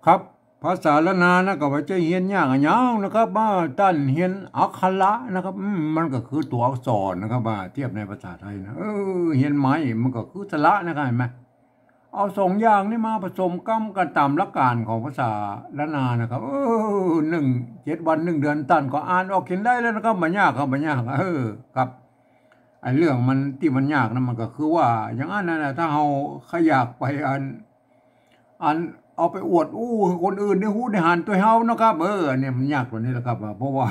ครับภาษาละนานะก็ว่าจะเฮียนยากอะหยังนะครับว่าต้านเฮียนอักขระนะครับมันก็คือตัวอักษรนะครับว่าเทียบในภาษาไทยนะเฮียนไม้มันก็คือสระนะครับเห็นไหมเอาสองอย่างนี้มาผสมกันตามหลักการของภาษาละนานะครับ7 วัน1 เดือนต้านก็อ่านออกเขียนได้แล้วนะครับมันยากครับมันยากครับไอ้เรื่องมันที่มันยากนะมันก็คือว่าอย่างนั้นนะถ้าเราขยากไปอันเอาไปอวดให้คนอื่นได้ฮู้ได้หันตัวเฮานะครับเนี่ยมันยากกว่านี้แหละครับเพราะว่า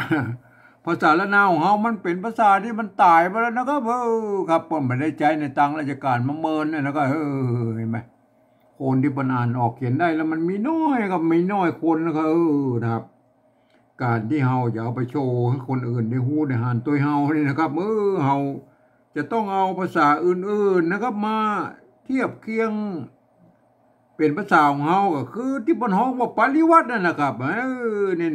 ภาษาละนาวของเฮามันเป็นภาษาที่มันตายไปแล้วนะครับครับเพิ่นบ่ได้ใจในทางราชการมาเมินเนี่ยนะครับเห็นไหมคนที่เพิ่นอ่านออกเขียนได้แล้วมันมีน้อยครับมีน้อยคนนะครับนะครับการที่เฮาจะเอาไปโชว์ให้คนอื่นได้ฮู้ได้หันตัวเฮานี่นะครับเฮาจะต้องเอาภาษาอื่นๆนะครับมาเทียบเคียงเป็นภาษาของเฮาก็คือที่บนห้องว่าปริวัตินั่นแหละครับนี่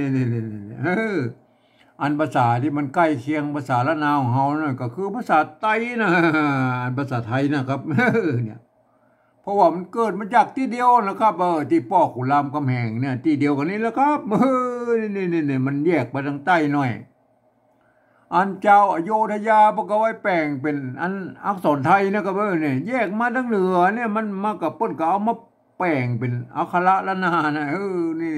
อันภาษาที่มันใกล้เคียงภาษาละนาวของเฮานั่นก็คือภาษาไต้นะอันภาษาไทยนะครับเนี่ยเพราะว่ามันเกิดมาจากที่เดียวนะครับที่ป่อขุนรามคำแหงเนี่ยที่เดียวกันนี้แหละครับนี่มันแยกไปทางใต้หน่อยอันเจ้าอโยธยาพวกเขาไว้แปลงเป็นอันอักษรไทยนะครับเนี่ยแยกมาทางเหนือเนี่ยมันมากับเปิ้นก็เอามาแปลงเป็นอักขระละนานะนี่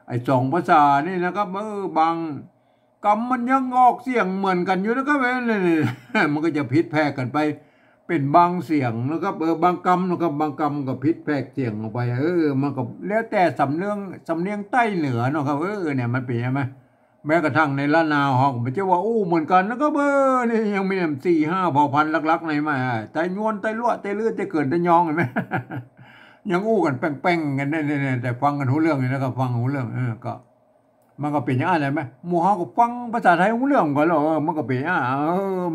ไอ้สองภาษานี่นะครับบางคำมันยังออกเสียงเหมือนกันอยู่นะครับนี่มันก็จะผิดแพกกันไปเป็นบางเสียงนะครับบางคำนะครับบางคำก็ผิดแพกเสียงออกไปมันก็แล้วแต่สำเนียงใต้เหนือเนาะครับเนี่ยมันเป็นยังไงแม้กระทั่งในละนาห้องมันจะว่าเหมือนกันนะครับนี่ยังมี4-5 เผ่าพันธุ์ลักๆในมาไตยวนไตลั่วไตเลือดไตเกิดไตยองเห็นไหมยังกันแป้งๆกันเนี่ยแต่ฟังกันรู้เรื่องเลยนะครับฟังรู้เรื่องก็มันก็เป็นอย่างอะไรไหมหมู่เฮาก็ฟังภาษาไทยรู้เรื่องก่อนแล้วมันก็เป็น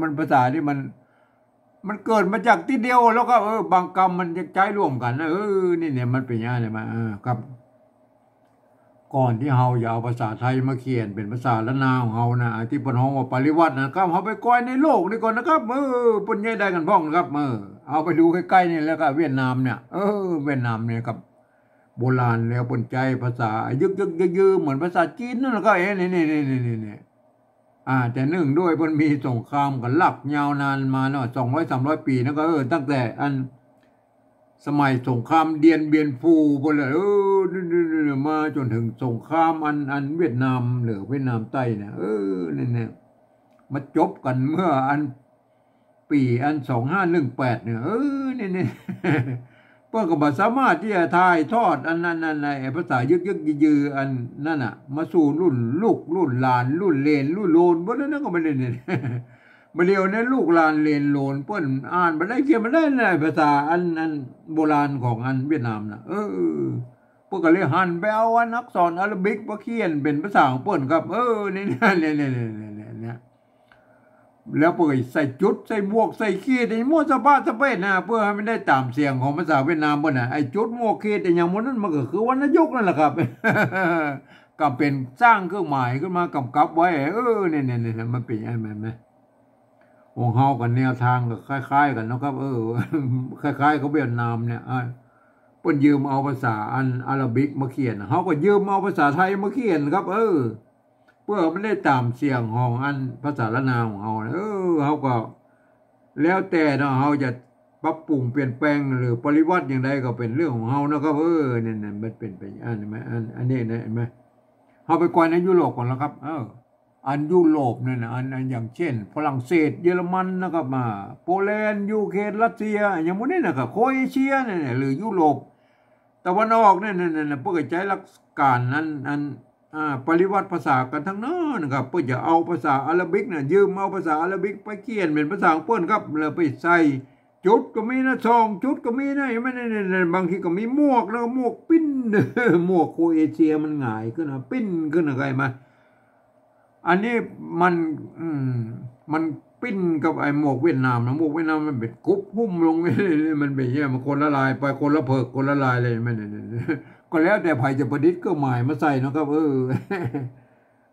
มันภาษาที่มันเกิดมาจากที่เดียวแล้วก็บางคำมันจะใช้ร่วมกันนี่เนี่ยมันเป็นอย่างไรมาครับก่อนที่เฮาจะเอาภาษาไทยมาเขียนเป็นภาษาละนาของเฮานะที่เปิ้นฮ้องว่าปริวัตินะครับเฮาไปก้อยในโลกนี่ก่อนนะครับเปิ้นใหญ่ได้กันพ้องนะครับเอาไปดูใกล้ๆนี่แล้วก็เวียดนามเนี่ยเวียดนามเนี่ยครับโบราณแล้วเปิ้นใจภาษายึกยือเหมือนภาษาจีนนั่นแหละก็นี่แต่หนึ่งด้วยเพิ่นมีสงครามกันลักยาวนานมาเนาะ200-300 ปีนะก็ตั้งแต่อันสมัยสงครามเดียนเบียนฟูพุ่นเลยมาจนถึงสงครามอันเวียดนามหรือเวียดนามใต้เนี่ยเนี่ยมาจบกันเมื่ออันปีอัน2518เนี่ยนี่เพิ่นก็บ่สามารถที่จะถ่ายทอดอันนั้นในภาษายึกยืออันนั่นน่ะมาสู่รุ่นลูกรุ่นหลานรุ่นเลนรุ่นโลนบ่นั้นก็ไม่ได้เนี่ยมาเดียวเนี่ยลูกหลานเลนโลนเปิ้นอ่านบ่ได้เขียนบ่ได้ในภาษาอันโบราณของอันเวียดนามน่ะเปิ้นก็เลยหันไปเอาอักษรอาราบิกมาเขียนเป็นภาษาของเปิ้นครับนี่เนี่ยแล้วเปิดใส่จุดใส่หมวกใส่ขีดไอ้มั่วสะบ้าสะเป้นะเพื่อให้มันได้ตามเสียงของภาษาเวียดนามบ่น่ะไอ้จุดหมวกขีดไอ้อย่างนั้นมันก็คือวรรณยุกต์นั่นแหละครับก็เป็นสร้างเครื่องหมายขึ้นมากำกับไว้เนี่ยมันเป็นยังไงมั้ยของเฮากันแนวทางก็คล้ายๆกันนะครับคล้ายๆกับเวียดนามเนี่ยเพิ่นยืมเอาภาษาอันอาราบิกมาเขียนเฮาก็ยืมเอาภาษาไทยมาเขียนครับเพื่อมันได้ตามเสียงของอันภาษาละนาของเฮาเฮาก็แล้วแต่เนาะเฮาจะปรับปรุงเปลี่ยนแปลงหรือปริวัติอย่างใดก็เป็นเรื่องของเฮานะครับเนี่ยมันเป็นไปอันมั้ยอันนี้นะเห็นมั้ยเฮาไปก่อนในยุโรปก่อนแล้วครับอันยุโรปนั่นน่ะอันอย่างเช่นฝรั่งเศสเยอรมันนะครับโปแลนด์ยูเครนรัสเซียอย่างพวกนี้นะครับโครเอเชียเนี่ยหรือยุโรปตะวันออกเนี่ยพวกใช้หลักการนั้นปริวัติภาษากันทั้งนั้นนะครับเพื่อจะเอาภาษาอาราบิกเนี่ยยืมเอาภาษาอาราบิกไปเขียนเป็นภาษาของเปิ้นครับแล้วไปใส่จุดก็มีนะ2จุดก็มีนะไม่บางทีก็มีหมวกแล้วหมวกปิ้นหมวกโครเอเชียมันหงายขึ้นนะปิ้นขึ้นอะไรมาอันนี้มันปิ้นกับไอ้หมวกเวียดนามนะหมวกเวียดนามมันเป็นกุ๊บหุ้มลงมันเป็นอย่างมันคนละลายไปคนละเพิกคนละลายเลยมันก็แล้วแต่ไผจะประดิษฐ์ก็หมายมาใส่นะครับ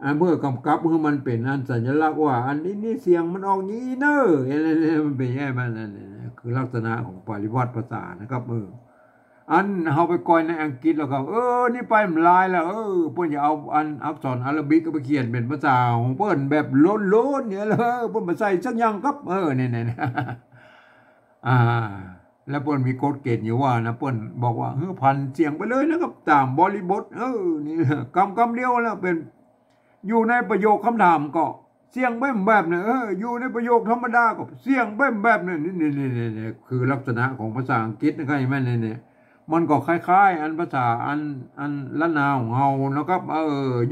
อันเพื่อกำกับให้มันเป็นอันสัญลักษณ์ว่าอันนี้เสียงมันออกงี้เนอะมันเป็นอย่างนั้นคือลักษณะของปริวัติภาษานะครับ อันเฮาไปก่อยในอังกฤษแล้วก็นี่ไปมันลายแล้วเพิ่นจะเอาอันอักษรอาหรับิกก็ไปเขียนเป็นภาษาของเพิ่นแบบโล้นๆเนี่ยเลยเพิ่นบ่ใส่สักอย่างครับเนี่ยๆแล้วเพิ่นมีกฎเกณฑ์อยู่ว่านะเพิ่นบอกว่าพันเสียงไปเลยนะครับตามบริบทนี่คำเดียวแล้วเป็นอยู่ในประโยคคำถามก็เสียงแบบเนี่ยอยู่ในประโยคธรรมดาก็เสียงแบบเนี่ยนี่คือลักษณะของภาษาอังกฤษนะครับแม่เนี่ยมันก็คล้ายๆอันภาษาอันละนาวของเฮานะครับ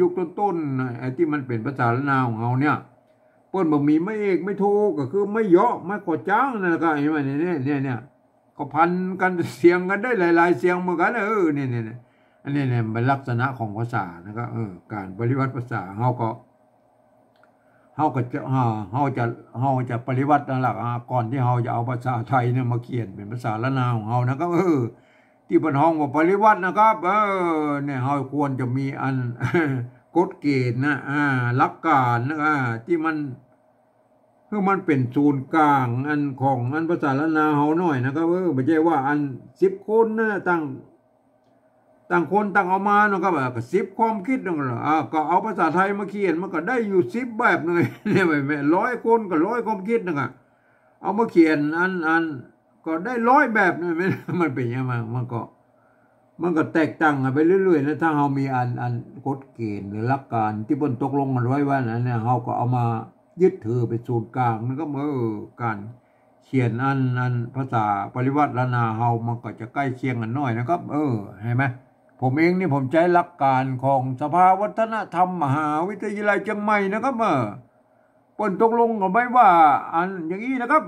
ยุคต้นๆไอ้ที่มันเป็นภาษาละนาวของเฮาเนี่ยเปิ้นบ่มีไม่เอกไม่โทก็คือไม่เยาะไม่กดจ้างนั่นแหละก็ไอ้แม่เนี่ยก็พันกันเสียงกันได้หลายๆเสียงเหมือนกันเนี่ยอันนี้เนี่ยเป็นลักษณะของภาษานะครับการปฏิวัติภาษาเฮาจะปฏิวัตินั่นแหละก่อนที่เฮาจะเอาภาษาไทยเนี่ยมาเขียนเป็นภาษาละนาวของเฮานะครับที่เพิ่นฮ้องว่าปฏิวัตินะครับเนี่ยเฮาควรจะมีอัน กฎเกณฑ์นะหลักการนะที่มันคือมันเป็นศูนย์กลางอันของอันภาษาละนาวเฮาหน่อยนะครับไม่ใช่ว่าอัน10คนนะตั้งคนตั้งเอามาเนาะครับก็10ความคิดนั่นก็เอาภาษาไทยมาเขียนมันก็ได้อยู่10แบบนึงเนี่ยไม่100คนก็100ความคิดนึงเอามาเขียนอันก็ได้100แบบนึงมันเป็นยังไงมันก็แตกต่างไปเรื่อยๆนะถ้าเฮามีอันกฎเกณฑ์หรือหลักการที่เพิ่นตกลงกันไว้ว่านั้นเนี่ยเฮาก็เอามายึดถือเป็นศูนย์กลางนั่นก็การเขียนอันภาษาปริวัติละนาเฮามันก็จะใกล้เคียงกันหน่อยนะครับเห็นไหมผมเองนี่ผมใช้หลักการของสภาวัฒนธรรมมหาวิทยาลัยเชียงใหม่นะครับเปิ้นตกลงกันไว้ว่าอันอย่างนี้นะครับ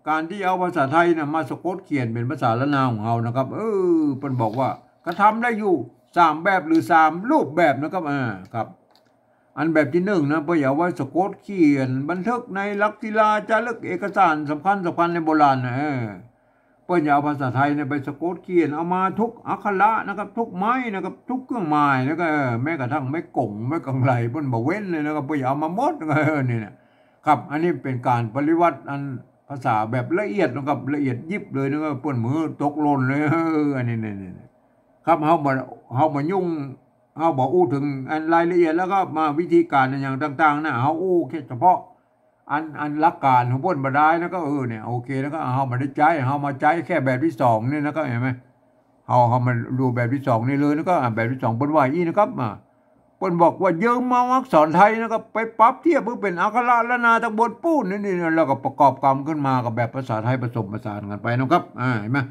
การที่เอาภาษาไทยนะมาสะกดเขียนเป็นภาษาละนาของเฮานะครับเปิ้นบอกว่าก็ทำได้อยู่3แบบหรือ3รูปแบบนะครับครับอันแบบที่1นะเพื่อเอาไว้สะกดเขียนบันทึกในหลักศิลาจารึกเอกสารสำคัญในโบราณนะเพื่อเอาภาษาไทยเนี่ยไปสะกดเขียนเอามาทุกอักขระนะครับทุกไม้นะครับทุกเครื่องหมายแล้วก็แม้กระทั่งไม้กงไม้กังไหลเพิ่นบ่เว้นเลยนะครับเพื่อเอามาหมดนี่นะครับอันนี้เป็นการปฏิวัติอันภาษาแบบละเอียดนะครับละเอียดยิบเลยนะครับเปิ้นมือตกหล่นเลยอันนี้ครับเฮาบ่ยุ่งเฮาบ่อู้ถึงอันรายละเอียดแล้วก็มาวิธีการอย่างต่างๆนะเฮาอู้แค่เฉพาะอันหลักการของเพิ่นบ่ได้นะก็เนี่ยโอเคแล้วก็เฮาบ่ได้ใจเฮามาใจแค่แบบที่2นี่นะก็เห็นมั้ยเฮามาดูแบบที่2นี่เลยแล้วก็แบบที่2เพิ่นว่าอีนะครับเพิ่นบอกว่ายืมมาอักษรไทยนะครับไปปรับเทียบเพื่อเป็นอักขระละนาตะบนปูนนี่แล้วก็ประกอบกรรมขึ้นมากับแบบภาษาไทยผสมผสานกันไปนะครับเห็นมั้ย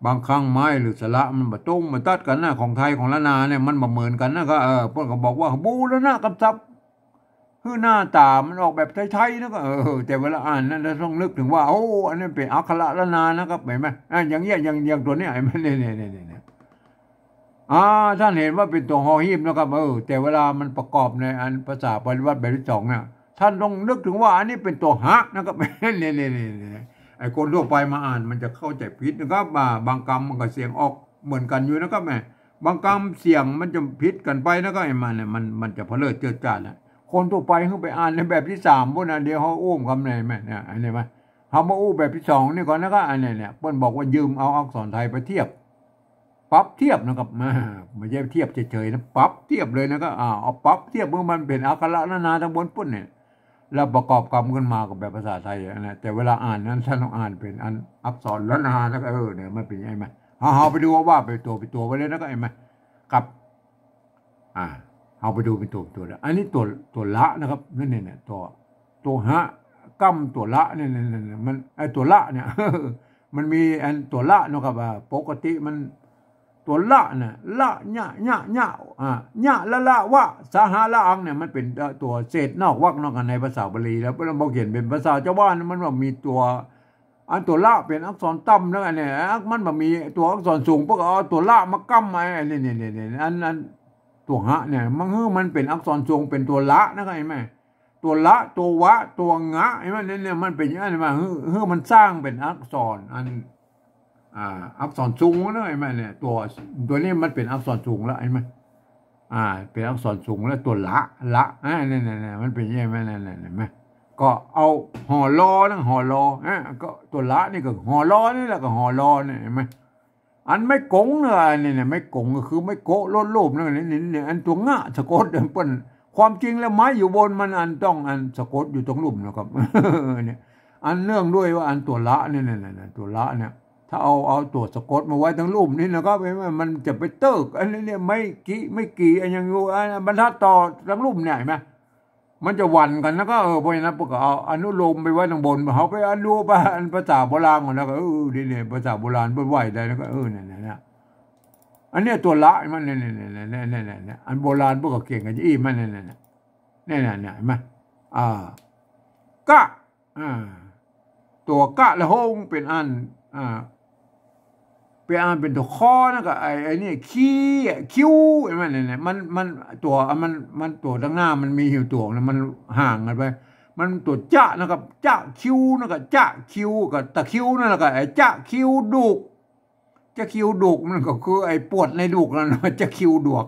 บางครั้งไม้หรือสระมันบ่ตรงมันตัดกันนะของไทยของละนาเนี่ยมันบ่เหมือนกันนะก็เพิ่นก็บอกว่าบูรณะกำศัพท์คือหน้าตามันออกแบบไทยๆนะก็แต่เวลาอ่านนั้นเราต้องนึกถึงว่าอันนี้เป็นอักขระละนานะครับเห็นมั้ยอย่างเงี้ยอย่างตัวนี้เห็นมั้ยนี่ท่านเห็นว่าเป็นตัวฮอฮีบนะครับแต่เวลามันประกอบในอันภาษาปริวัติแบบที่2เนี่ยท่านต้องนึกถึงว่าอันนี้เป็นตัวฮะนะครับนี่ไอ้คนทั่วไปมาอ่านมันจะเข้าใจผิดนะครับบางคำมันก็เสียงออกเหมือนกันอยู่นะครับบางคำเสียงมันจะผิดกันไปนะครับไอ้มันจะเผลอเจิดจ้าแล้วคนทั่วไปเฮาไปอ่านในแบบที่3พุ่นน่ะเดี๋ยวเฮาอุ้มคำไหนแม่เนี่ยอันนี้มั้ยเฮามาอู้แบบที่2นี่ก่อนนะครับอันนี้เนี่ยเพิ่นบอกว่ายืมเอาอักษรไทยไปเทียบปรับเทียบนะครับไม่ใช่เทียบเฉยๆนะปรับเทียบเลยนะครับเอาปรับเทียบเมื่อมันเป็นอักขระละนาตะบนปุ้นเนี่ยแล้วประกอบกรรมขึ้นมากับแบบภาษาไทยนะแต่เวลาอ่านนั้นท่านต้องอ่านเป็นอักษรละนาแล้วก็เนี่ยมันเป็นยังไงมั้ยเฮาไปดูว่าไปตัวไปเลยนะก็ไอ้มั้ยกับเฮาไปดูเป็นตัวแล้วอันนี้ตัวละนะครับนั่นเนี่ยตัวหะกัมตัวละเนี่ยมันไอ้ตัวละเนี่ยมันมีอันตัวละเนาะครับปกติมันตัวละน่ะละญะญะละวะสหละอังเนี่ยมันเป็นตัวเศษนอกวรรคนอกกันในภาษาบาลีแล้วเราบอกเขียนเป็นภาษาชาวบ้านมันว่ามีตัวอันตัวละเป็นอักษรต่ำแล้วอันเนี่ยมันบ่มีตัวอักษรสูงพวกเอาตัวละมากั้มไอ้นี่อันตัวหะเนี่ยมันเป็นอักษรสูงเป็นตัวละนะครับเห็นมั้ยตัวละตัววะตัวงะเห็นมั้ยเนี่ยมันเป็นอย่างนั้นมามันสร้างเป็นอักษรอักษรสูงนะเห็นมั้ยเนี่ยตัวนี้มันเป็นอักษรสูงแล้วเห็นมั้ยเป็นอักษรสูงแล้วตัวละเนี่ยมันเป็นอย่างนั้นนั่นเห็นมั้ยก็เอาห่อลอนะห่อลอก็ตัวละนี่ก็ห่อลอนี่แหละก็ห่อลอเนี่ยเห็นมั้ย อันไม่กงเนี่ยไม่กงก็คือไม่โกะลดรูปนี่อันตัวง่าสะกดเปิ้นความจริงแล้วไม้อยู่บนมันอันต้องอันสะกดอยู่ตรงลุ่มนะครับเนี่ยอันเนื่องด้วยว่าอันตัวละเนี่ยตัวละเนี่ยถ้าเอาตัวสะกดมาไว้ทั้งลุ่มนี่นะครับมันจะไปเติกอันนี้เนี่ยไม่กี่อันยังอยู่บรรทัดต่อทั้งลุ่มเนี่ยเห็นไหมมันจะหวั่นกันแล้วก็เพราะฉะนั้นพวกเอาอนุโลมไปไว้ทางบนเขาไปอนุไปอันภาษาโบราณก่อนแล้วก็นี่ภาษาโบราณเพิ่นไหวได้แล้วก็เนี่ยอันนี้ตัวละมันเนี่ยอันโบราณพวกก็เก่งกันอีมันเนี่ยเห็นไหมกะตัวกะละหงเป็นอันเป็นตัวคอนะก็ไอ้นี่คิ้วเห็นไหมเนี่ยมันตัวมันตัวข้างหน้ามันมีหิวตัวนะมันห่างกันไปมันตัวจ้านะครับจ้าคิ้วนะก็จ้าคิ้วกับตะคิ้วนั่นแหละก็ไอ้จ้าคิ้วดุกจะคิ้วดุกมันก็คือไอ้ปวดในดุกนั่นจะคิ้วดวก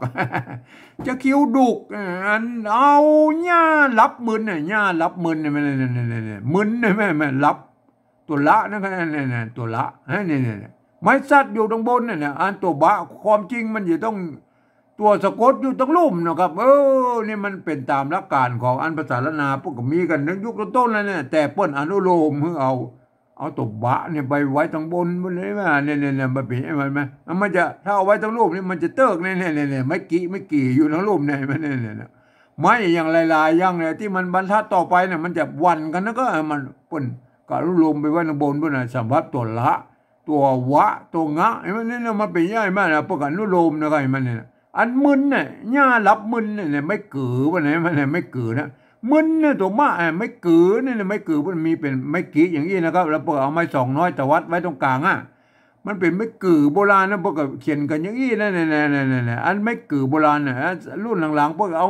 จะคิ้วดุกอันเอาหญ้ารับมึนเนี่ยหญ้ารับมึนเนี่ยมึนเนี่ยแม่รับตัวละนั่นก็เนี่ยตัวละเนี่ยไม้สัตว์อยู่ตรงบนเนี่ยอันตัวบะความจริงมันจะต้องตัวสะกดอยู่ตรงลุ่มนะครับนี่มันเป็นตามหลักการของอันภาษาละนาพวกก็มีกันในยุคต้นแล้วเนี่ยแต่เปิ้นอนุโลมเพื่อเอาตัวบะเนี่ยไปไว้ตรงบนเลยว่าเนี่ยมันเป็นมันจะถ้าเอาไว้ตรงลุ่มนี่มันจะเติกเนี่ยไม่กี่อยู่ตรงลุ่มเนี่ยมันเนี่ยไม่อย่างลายๆอย่างเนี่ยที่มันบรรทัดต่อไปเนี่ยมันจะวันกันแล้วก็มันเปิ้นก็อนุโลมไปไว้ตรงบนเพื่อสัมผัสตัวละตัววะตัวงะมันนี่มันเป็นย่อยมากนะพวกอนุโลมนะครับมันเนี่ยอันมึนเนี่ยย่ารับมึนเนี่ยไม่เกือวันไหนมันเนี่ยไม่เกือนะมึนเนี่ยตัวมะไม่เกือเนี่ยไม่เกือมันมีเป็นไม่กี่อย่างนี้นะครับแล้วพวกเอาไม้สองน้อยแต่วัดไว้ตรงกลางมันเป็นไม่เกือโบราณนะพวกก็เขียนกันอย่างนี้เนี่ยอันไม่เกือโบราณเนี่ยรุ่นหลังๆพวกเ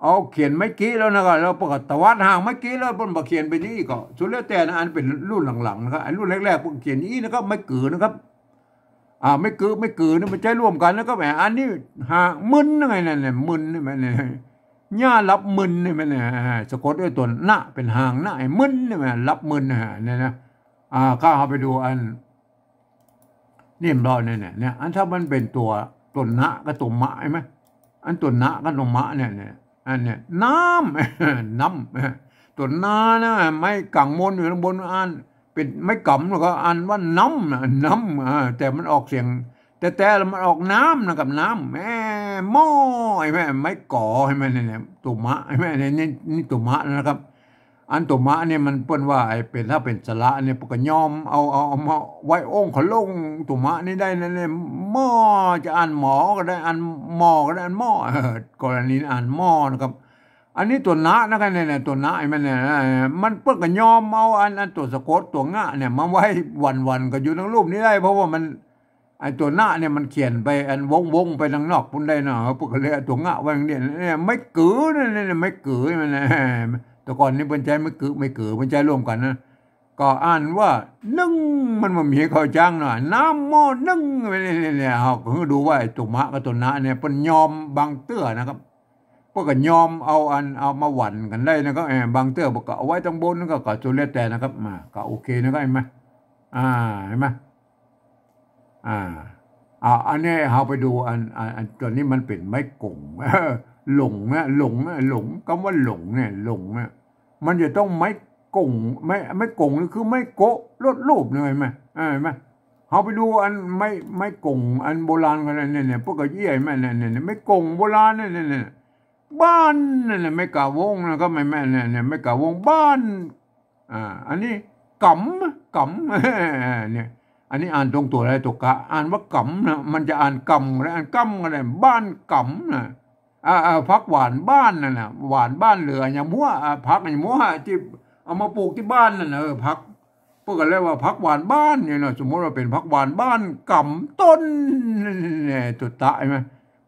อาเขียนไม่กี้แล้วนะครับแล้วปกติวัดห่างไม่กี้แล้วบนบักเขียนไปนี่ก็สุดแล้วแต่นะอันเป็นรุ่นหลังๆนะครับอันรุ่นแรกๆพวกเขียนนี้นะครับไม่กือนะครับไม่กือนี่มันใจร่วมกันแล้วก็แหมอันนี้ห่างมึนยังไงเนี่ยมึนนี่มันเนี่ยย่ารับมึนนี่มันเนี่ยสะกดด้วยตัวหน้าเป็นห่างหน้าไอ้มึนนี่มันรับมึนเนี่ยนะข้าเอาไปดูอันนี่มันรอเนี่ยอันถ้ามันเป็นตัวหน้ากับตัวมะใช่ไหมอันตัวหน้ากับตัวมะเนี่ยอันเนี้ยน้ำตัวนานะไม่กังมนอยู่ข้างบนอันเป็นไม่กำแล้วก็อันว่าน้ำแต่มันออกเสียงแต่มันออกน้ำนะครับน้ำหม้อไม่ก่อให้มันเนี่ยตัวมะให้แม่นี่ตัวมะนะครับอันตัวมะเนี่ยมันเปิ้นว่าไอ้เป็นถ้าเป็นสระเนี่ยปกยอมเอามาไว้องค์ขลงตัวมะนี่ได้เนี่ยหม้อจะอ่านหมอก็ได้อ่านหมอก็ได้อ่านหม้อกรณีอ่านหม้อนะครับอันนี้ตัวนะนะครับเนี่ยตัวนะไอ้มันเนี่ยมันเปิ้นก็ยอมเอาอันตัวสะกดตัวงะเนี่ยมาไว้วันก็อยู่ทั้งรูปนี้ได้เพราะว่ามันไอ้ตัวนะเนี่ยมันเขียนไปอันวงไปทางนอกพุ่นได้เนาะพวกก็เลยตัวงะไว้เนี่ยไม่กือเนี่ยไม่กือมันแต่ก่อนนี้เปิ้นใจไม่กือเปิ้นใจร่วมกันนะก็อ่านว่านึ่งมันบ่มีเขาจ้างหน่อยน้ำหม้อนึ่งเนี่ยเฮาก็ดูว่าไอ้ตัวมะกับตัวนะเนี่ยเปิ้นยอมบางเตื้อนะครับพวกก็ยอมเอามาหวั่นกันได้นะครับบางเตื้อบอกก็เอาไว้ตรงบนก็สุดแล้วแต่นะครับก็โอเคนะครับเห็นไหมเห็นไหมอันนี้เราไปดูอันตัวนี้มันเป็นไม้กงหลงคำว่าหลงเนี่ยมันจะต้องไม้กงไม่กงคือไม่โกะลดรูปเลยไหมเห็นไหมเราไปดูอันไม่กงอันโบราณกันเนี่ยพวกก็เยี่ยมเนี่ยไม่กงโบราณเนี่ยบ้านเนี่ยไม่กะวงนะก็ไม่เนี่ยไม่กะวงบ้านอันนี้กำเนี่ยอันนี้อ่านตรงตัวอะไรตัวกะอ่านว่ากำนะมันจะอ่านกำและอ่านกำอะไรบ้านกำนะพักหวานบ้านนั่นน่ะหวานบ้านเหลืออย่างมัวพักอย่างมัวที่เอามาปลูกที่บ้านนั่นพักพวกกันเรียกว่าพักหวานบ้านเนี่ยนะสมมติว่าเป็นพักหวานบ้านกำต้นเนี่ยตัวตะใช่ไหม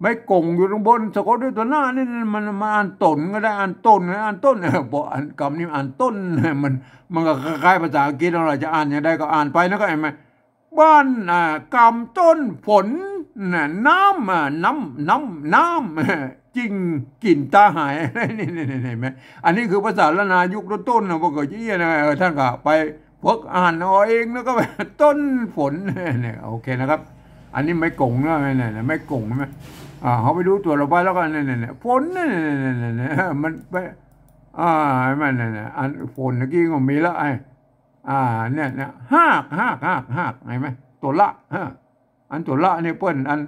ไม่กงอยู่ตรงบนสะกดด้วยตัวหน้านี่มันมาอ่านต้นก็ได้อ่านต้นบอกอ่านกำนี่อ่านต้นมันก็คล้ายภาษาอังกฤษเราจะอ่านอย่างใดก็อ่านไปนะก็เห็นไหมบ้านกำต้นฝนน้ำจริงกลิ่นตาหายนี่เห็นไหมอันนี้คือภาษาละนายุคต้นนะพวกก็ยี่นะท่านก็ไป พวกอ่านเอาเองแล้วก็ต้นฝนเนี่ยโอเคนะครับอันนี้ไม่กงนะเนี่ยไม่กงใช่ไหมเขาไปดูตัวเราไปแล้วก็เนี่ยฝนเนี่ยมันไปมันเนี่ยอันฝนเมื่อกี้ก็มีแล้วเนี่ยหากไงไหมตัวละอันตัวละเนี่ยเปิ้นอัน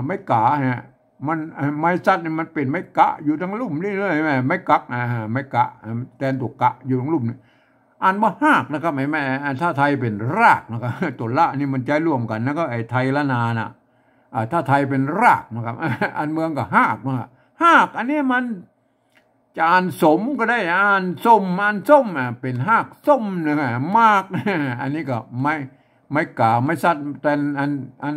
ไม่กะเนี่ยมันไม้ซัดเนี่ยมันเป็นไม้กะอยู่ทั้งลุ่มนี่เลยไหมไม้กักไม้กะแทนตัวกะอยู่ทั้งลุ่มนี่อ่านว่าหากนะครับแม่ถ้าไทยเป็นรากนะครับตัวละนี่มันใจร่วมกันแล้วก็ไอ้ไทยละนาน่ะถ้าไทยเป็นรากนะครับอันเมืองก็หากอันนี้มันจะอ่านสมก็ได้อ่านส้มเป็นหากส้มนะมากอันนี้ก็ไม่กะไม่ซัดแต่อัน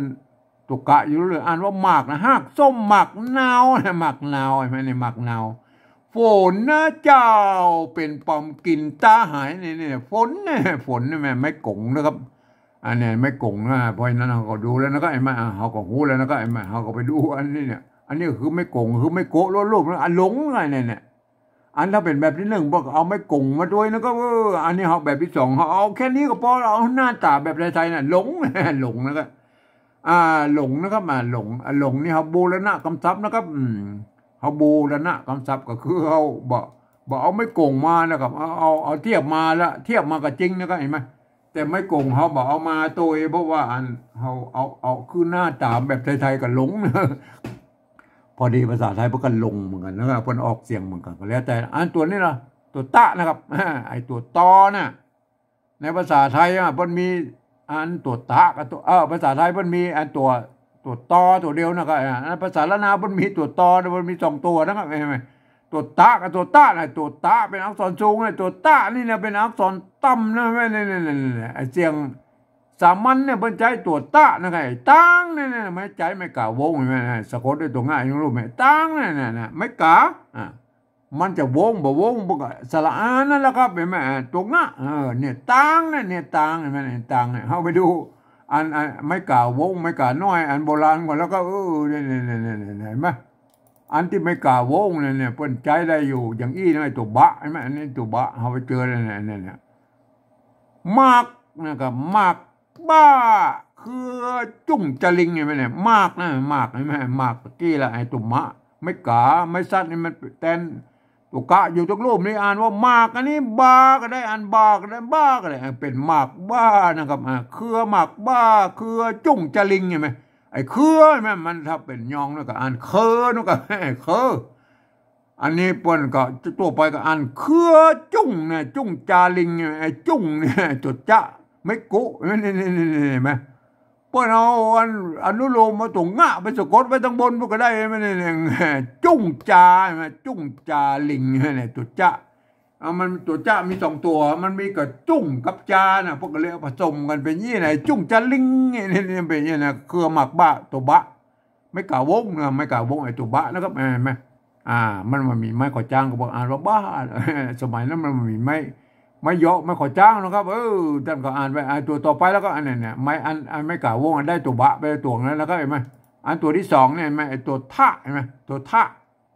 ตุกะอยู่เลยอ่านว่ามากนะหากส้มหมากนาวหมากนาวไอ้แม่นี่หมากนาวฝนนะเจ้าเป็นปอมกินตาหายนี่ฝนนี่แม่ไม่กงนะครับอันนี้ไม่กงนะเพราะนั้นเขาก็ดูแล้วนะก็ไอ้แม่เขาก็หูแล้วนะก็ไอ้แม่เขาก็ไปดูอันนี้เนี่ยอันนี้คือไม่กงคือไม่โกะรูปนะหลงอะไรเนี่ยอันถ้าเป็นแบบที่หนึ่งพวกเอาไม่กงมาด้วยนะก็อันนี้เขาแบบที่สองเขาเอาแค่นี้ก็พอเอาหน้าตาแบบไทยๆน่ะหลงนะก็หลงนะครับหลงนี่เขาบูรณะกำซับนะครับเขาบูรณะกำซับก็คือเขาบอกเอาไม่กงมานะครับเอาเทียบมาแล้วเทียบมากับจริงนะครับเห็นไหมแต่ไม่กงเขาบอกเอามาตัวเพราะว่าอันเขาเอาคือหน้าตาแบบไทยๆกับหลงพอดีภาษาไทยพวกกันลงเหมือนกันนะครับเพิ่นออกเสียงเหมือนกันก็แล้วแต่อันตัวนี้ล่ะตัวตะนะครับไอตัวตอน่ะในภาษาไทยเพิ่นมีอันตัวตะกับตัวภาษาไทยเพิ่นมีอันตัวตอตัวเดียวนะครับภาษาละนาเพิ่นมีตัวตอเพิ่นมี2ตัวนะครับเห็นไหมตัวตะกับตัวตะน่ะตัวตะเป็นอักษรสูงนะตัวตะนี่นะเป็นอักษรต่ำนะนี่ไอเสียงสามัญเนี่ยเพิ่นใช้ตัวตะนะครับตั้งเนี่ยไม่ใจไม่กะวงใช่มั้ยสะกดด้วยตัวง่ายรู้มั้ยตั้งเนี่ยไม่กะมันจะวงบ่วงบ่ก็สระอานั่นแหละครับเห็นมั้ยตัวง่ะเนี่ยตั้งเนี่ยตั้งเห็นมั้ยตั้งเนี่ยเฮาไปดูอันไม่กะวงไม่กะน้อยอันโบราณก่อนแล้วก็เนี่ยเห็นมั้ยอันที่ไม่กะวงเนี่ยเพิ่นใจได้อยู่อย่างอี้นะตัวบะเห็นมั้ยอันนี้ตัวบะเฮาไปเจอเนี่ยมากนะครับมากบ้าคือจุ่งจะลิงไงไหมเนี่ยมากนะมากใช่ไหมมากกี้ละไอ้ตุ่มะไม่กาไม่ซัดนี่มันแทนตุกะอยู่ทุกรูปนี่อ่านว่ามากอันนี้บาก็ได้อ่านบาก็ได้บ้าก็ได้เป็นมากบ้านะครับเครือมากบ้าเครือจุ่งจะลิงไงไหมไอ้เครือใช่ไหมมันถ้าเป็นยองแล้วก็อ่านเคอนั่นก็เคออันนี้เปิ้นก็ตัวไปก็อ่านเครือจุ่งเนี่ยจุ่งจาลิงไอ้จุ่งเนี่ยจุดจะไม่กุนี่เห็นไหมเปิ้นเอาอนุโลมมาตรงงะไปสะกดไว้ทั้งบนพวกก็ได้ไหมเนี่ยจุ่งจาใช่ไหมจุ่งจาลิงเนี่ยตัวจะมันตัวจะมี2ตัวมันมีกับจุ่งกับจานะพวกก็เลยผสมกันเป็นยี่ไหนจุ่งจาลิงนี่เป็นยี่นะเครือหมักบ้าตัวบะไม่กะวงนะไม่กะวงไอ้ตัวบะนะครับเห็นไหมมันมีไม้ขอจ้างก็บอกอ่านว่าบ้าสมัยนั้นมันมีไม่เยอะไม่ขอจ้างนะครับท่านก็อ่านไปตัวต่อไปแล้วก็อันนี้เนี่ยไม่อันไม่กล่าววงได้ตัวบะไปตัวนั้นแล้วก็เห็นไหมอันตัวที่2เนี่ยไอ้ตัวท่าเห็นไหมตัวท่า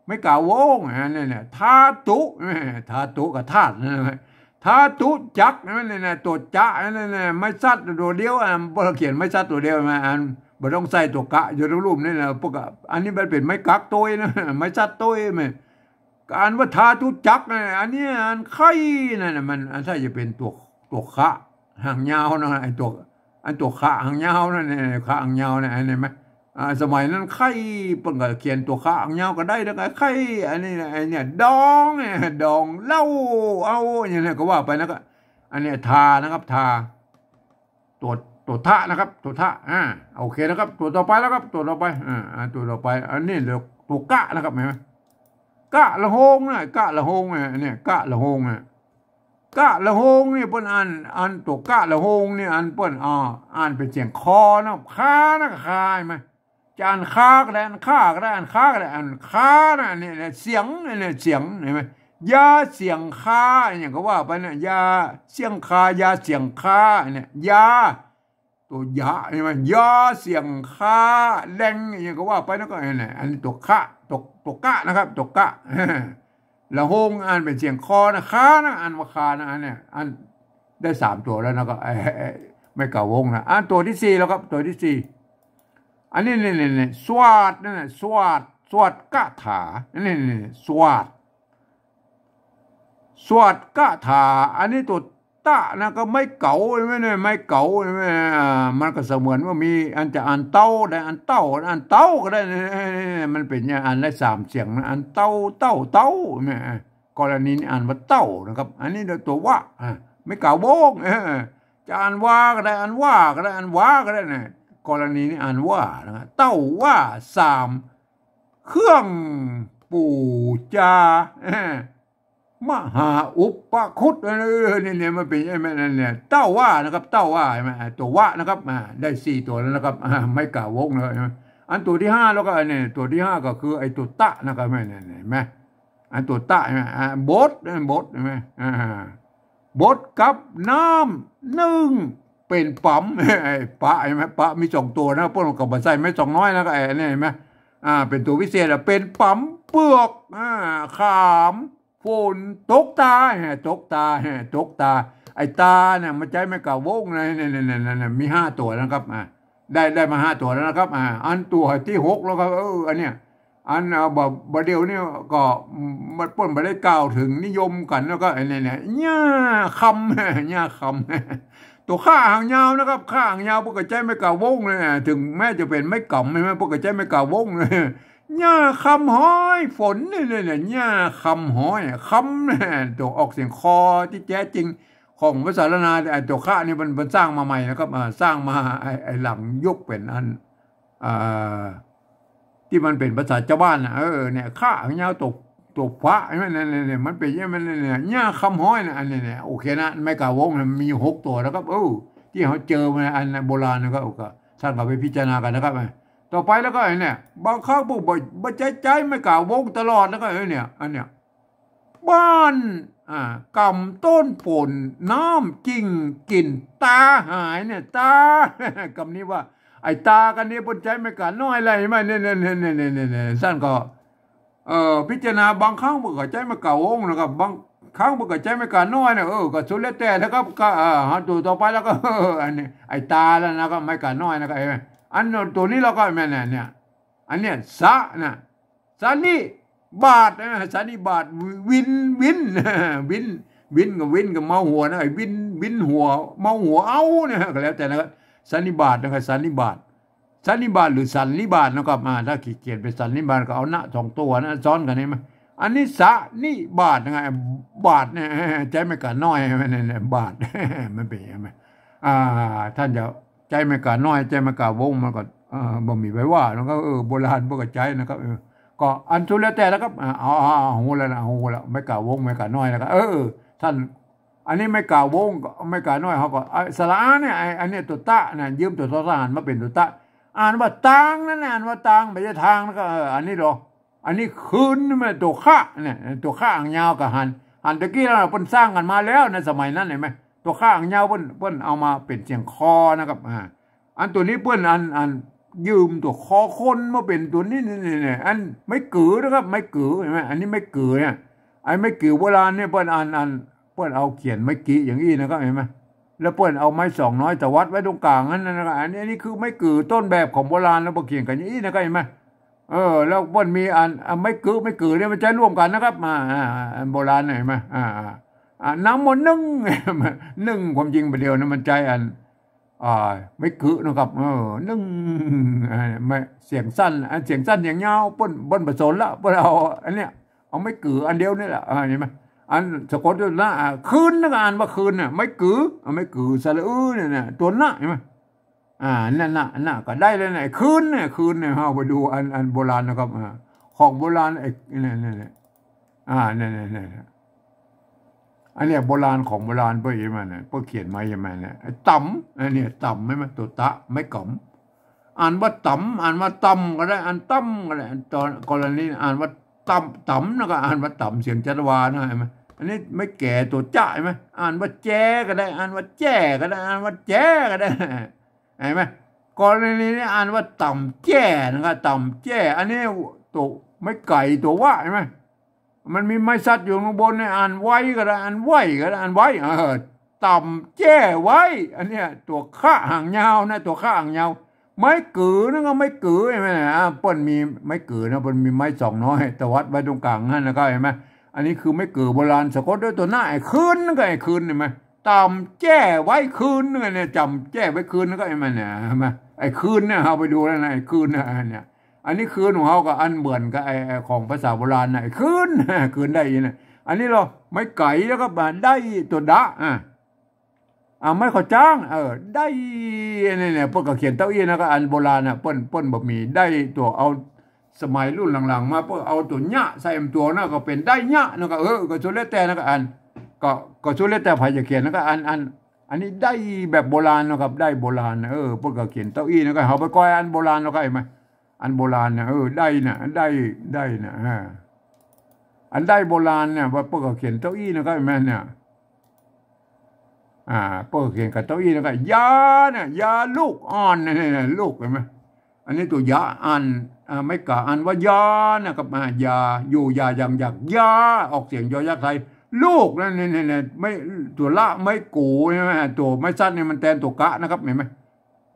ไม่กล่าววงอันนี้เนี่ยท่าตุกับท่าท่าตุจักเนี่ยตัวจะเนี่ยไม่ซัดตัวเดียวพวกเราเขียนไม่ซัดตัวเดียวมาบ่ต้องใส่ตัวกะอยู่ในรูปนี่นะพวกอันนี้มันเป็นไม้กักตัวนะไม่ซัดตัวมั้ยการว่าทาตุจักอันนี้อันไข่นั่นมันถ้าจะเป็นตัวขะหางยาวนะไอ้ตัวขะหางยาวนั่นขะหางยาวนะอันนี้มั้ยสมัยนั้นไข่เพิ่นก็เขียนตัวขะหางยาวก็ได้แล้วก็ไข่อันนี้ไอ้เนี่ยดองเหล้าเอาอย่างนี้ก็ว่าไปนะก็อันนี้ทานะครับทาตัวทะนะครับตัวทะโอเคนะครับตัวต่อไปแล้วครับตัวต่อไปตัวต่อไปอันนี้เรียกตัวกะนะครับเห็นมั้ยกะละโฮงนะกะละโฮงเนี่ยกะละโฮงกะละโฮงนี่เปิ้นอ่านตัวกะละโฮงนี่อันเปิ้นอ่านเป็นเสียงคอนะคานะคาใช่มั้ยจะอ่านคาก็ได้อ่านคาก็ได้อ่านคาก็ได้อ่านคานะเนี่ยเสียงเนี่ยเสียงเห็นมั้ยยาเสียงคาอย่างก็ว่าไปนะยาเสียงคายาเสียงคาเนี่ยยาตัวยาใช่มั้ยยาเสียงคาแดงอย่างก็ว่าไปนะก็เนี่ยอันนี้ตัวคะตัวกะนะครับตัวกะละโฮงอ่านเป็นเสียงคอนะคานะอ่านว่าคานะอันเนี่ยอัน ได้3ตัวแล้วนะครับไม่เก่าวงนะตัวที่4แล้วครับตัวที่4อันนี้นี่สวัสดนั่นน่ะสวัสดกถานี่สวัสดกถาอันนี้ตัวตะนะก็ไม่เก่าไม่เก่ามันก็เสมือนว่ามีอันจะอ่านเต้าได้อันเต้าก็ได้มันเป็นอย่างอ่านได้3เสียงนะอันเต้ากรณีนี้อ่านว่าเต้านะครับอันนี้ตัวว่าไม่เก่าโบงจะอ่านว่าก็ได้อ่านว่าก็ได้อ่านว่าก็ได้นะกรณีนี้อ่านว่านะเต้าว่า3เครื่องปู่จามหาอุปคุตเนี่ยมันเป็นไอ้แม่นั่นเนี่ยเต้าว่านะครับเต้าว่าใช่ไหมตัวว่านะครับได้4ตัวแล้วนะครับไม่กล่าววงเลยอันตัวที่5แล้วก็เนี่ยตัวที่5ก็คือไอ้ตัวตะนะครับแม่เนี่ยเห็นไหมอันตัวตะใช่ไหมบดใช่ไหมบดกับน้ำนึ่งเป็นปั๊มไอ้ปะใช่ไหมปะมี2ตัวนะพวกเรากับใส่ไม่2น้อยนะก็ไอ้นี่เห็นไหมเป็นตัววิเศษเป็นปั๊มเปลือกขามฝนตกตาไอ้ตาเนี่ยมันใจไม่กล่าววงเลยเนี่ยมี5ตัวนะครับได้มา5ตัวแล้วนะครับอันตัวที่6แล้วครับอันเนี้ยอันบเดียวเนี่ยก็มันป้นไปได้กล่าวถึงนิยมกันแล้วก็ไอ้เนี่ยย่าคำตัวข้าหางยาวนะครับข้าหางยาวพวกกระใจไม่กล่าววงเลยถึงแม้จะเป็นไม่กล่ำใช่ไหมพวกกระใจไม่กล่าววงเลยย่าคำห้อยฝนเนี่ยย่าคำห้อยคำเนี่ยตัวออกเสียงคอที่แท้จริงของภาษาละนาไอ้ตัวข้านี่มันสร้างมาใหม่นะครับสร้างมาไอ้หลังยุคเป็นอันที่มันเป็นภาษาชาวบ้านเนี่ยข้าเงาตัวพระเนี่ยมันเป็นอย่างนั้นเนี่ยย่าคำห้อยนะอันนี้เนี่ยโอเคนะไม่กล่าววงมี6ตัวนะครับที่เขาเจอมาอันโบราณนะครับท่านก็ไปพิจารณากันนะครับต่อไปแล้วก็เนี่ยบางครั้งพวกบ่ใจไม่กล่าววงตลอดแล้วก็เนี่ยอันเนี้ยบ้านกำต้นผลน้ำกิ่งกลิ่นตาหายเนี่ยตากำนี้ว่าไอ้ตากันนี้บนใจไม่กล่าวน้อยอะไรไหมเนี่ยสั้นก็พิจารณาบางครั้งพวกใจไม่กล่าววงนะครับบางครั้งพวกใจไม่กล่าวน้อยเนี่ยก็สุดแล้วแต่นะครับก็ตัวต่อไปแล้วก็อันนี้ไอ้ตาแล้วนะครับไม่กล่าวน้อยนะครับอันตัวนี้เราก็แม่เนี่ยอันเนี้ยสานิบาทสานิบาทวินกับเมาหัวนะไอ้วินหัวเมาหัวเอาเนี่ยก็แล้วแต่นะครับสานิบาทนะครับสานิบาทหรือสันนิบาตนะครับถ้าขี้เกียจไปสันนิบาตก็เอาณ2ตัวนะซ้อนกันนี่มั้ยอันนี้สะนิบาตยังไงบาทเนี่ยใจไม่กะน้อยเนี่ยบาทมันเป็นยังไงท่านจะใจไม่กะน้อยใจไม่กะวงมันก็บ่มีไว้ว่าแล้วก็โบราณพวกใจนะครับก็อันสุดแล้วแต่แล้วครับเอาหูแล้วนะหูแล้วไม่กะวงไม่กะน้อยแล้วก็ท่านอันนี้ไม่กะวงไม่กะน้อยเขาก็สระเนี่ยอันนี้ตัวตะเนี่ยยืมตัวทศหันมาเป็นตัวตะอ่านว่าตังนั่นอ่านว่าตังไม่ใช่ทางแล้วก็อันนี้หรออันนี้คืนนี่มันตัวข้าเนี่ยตัวข้าอ่างยาวกับหันตะกี้เราเพิ่นสร้างกันมาแล้วในสมัยนั้นเห็นไหมตัวข้าอ่างยาวเพิ่นเอามาเป็นเสียงคอนะครับอันตัวนี้เพิ่นอันยืมตัวคอคนมาเป็นตัวนี้นี่อันไม่กือนะครับไม่กือเห็นไหมอันนี้ไม่กือเนี่ยไอ้ไม่กือโบราณเนี่ยเพิ่นเพิ่นเอาเขียนไม่กี่อย่างนี้นะครับเห็นไหมแล้วเปิ้นเอาไม้2น้อยแต่วัดไว้ตรงกลางนั่นนะครับอันนี้คือไม่กือต้นแบบของโบราณแล้วบ่เขียนกันอย่างนี้นะครับเห็นไหมแล้วเปิ้นมีอันไม่กือเนี่ยมันใช้ร่วมกันนะครับอันโบราณเห็นไหมน้ำมันนึ่งความจริงประเดียวนะมันใจอันไม่กือนะครับนึ่งไม่เสียงสั้นอย่างยาวเปิ้นผสมละเปิ้นเอาอันเนี้ยเอาไม่กืออันเดียวนี่แหละเห็นไหมอันสะกดด้วยนะคืนนักอ่านว่าคืนน่ะไม่กือสระเนี่ยตัวหน้าเห็นไหมนั่นน่ะก็ได้เลยเนี่ยคืนเนี่ยเฮาไปดูอันโบราณนะครับของโบราณไอ้เนี่ยเนี่ยอันเนี้ยโบราณของโบราณเพิ่นอย่างมันเนี่ยเพิ่นเขียนมาอย่างมันเนี่ยต่ำอันเนี้ยต่ำไหมมันตัวตะไม่ก่อมอ่านว่าต่ำอ่านว่าต่ำก็ได้อ่านต่ำก็ได้ตอนกรณีอ่านว่าต่ำนะก็อ่านว่าต่ำเสียงจัตวานะเห็นไหมอันนี้ไม่แก่ตัวจ้าใช่ไหมอ่านว่าแจ้ก็ได้อ่านว่าแจ้ก็ได้อ่านว่าแจ้ก็ได้เห็นไหมกรณีนี้อ่านว่าต่ำแจ้นะครับต่ำแจ้อันนี้ตัวไม่ไก่ตัวว่าใช่ไหมมันมีไม้สัตว์อยู่ข้างบนเนี่ยอ่านไว้ก็ได้อ่านไว้ก็ได้อ่านไว้ ต่ำแจ้ไว้อันเนี้ยตัวข้าหางยาวนะตัวข้าหางยาวไม้กือนั่นก็ไม้กือใช่ไหมเปิ้นมีไม้กือนะเปิ้นมีไม้สองน้อยแต่วัดไว้ตรงกลางนั่นนะก็เห็นไหมอันนี้คือไม้กือโบราณสะกดด้วยตัวหน้าไอ้คืนนั่นก็ไอ้คืนเห็นไหมต่ำแจ้ไว้คืนนั่นเนี่ยจำแจ้ไว้คืนนั่นก็เห็นไหมเนี่ยเห็นไหมไอ้คืนเนี่ยเอาไปดูแล้วนะไอ้คืนเนี่ยอันนี้คืนของเขาก็อันเหมือนกับไอ้ของภาษาโบราณนะไอ้คืนคืนได้ยินอันนี้เราไม้ไก่แล้วก็ได้ตัวดะไม่ขอจ้างได้เนี่ยเปิ้นก็เขียนเต้าอี้นะก็อันโบราณเปิ้นบ่มีได้ตัวเอาสมัยรุ่นหลังๆมาเปิ้นเอาตัวหญ้าใส่ตัวนะก็เป็นได้หญ้านะก็ก็สุดแล้วแต่นะก็อันก็สุดแล้วแต่ไผจะเขียนนะก็อันนี้ได้แบบโบราณนะครับได้โบราณเปิ้นก็เขียนเต้าอี้นะก็เฮาไปก้อยอันโบราณแล้วก็ไอ้มั้ยอันโบราณนะได้นะได้นะอันได้โบราณเนี่ยว่าเปิ้นก็เขียนเต้าอี้นะก็ไอ้แม่เนี่ยเปิ้ลเขียนกับเต้าอี้แล้วก็ยาเนี่ยยาลูกอ่อนเนี่ยลูกเห็นไหมอันนี้ตัวยาอ่านไม่กะอ่านว่ายานะครับยาอยู่ยาอย่างอยากยาออกเสียงยอยักษ์ไทยลูกนั่นเนี่ยไม่ตัวละไม่กูใช่ไหมตัวไม่สั้นเนี่ยมันแทนตัวกะนะครับเห็นไหม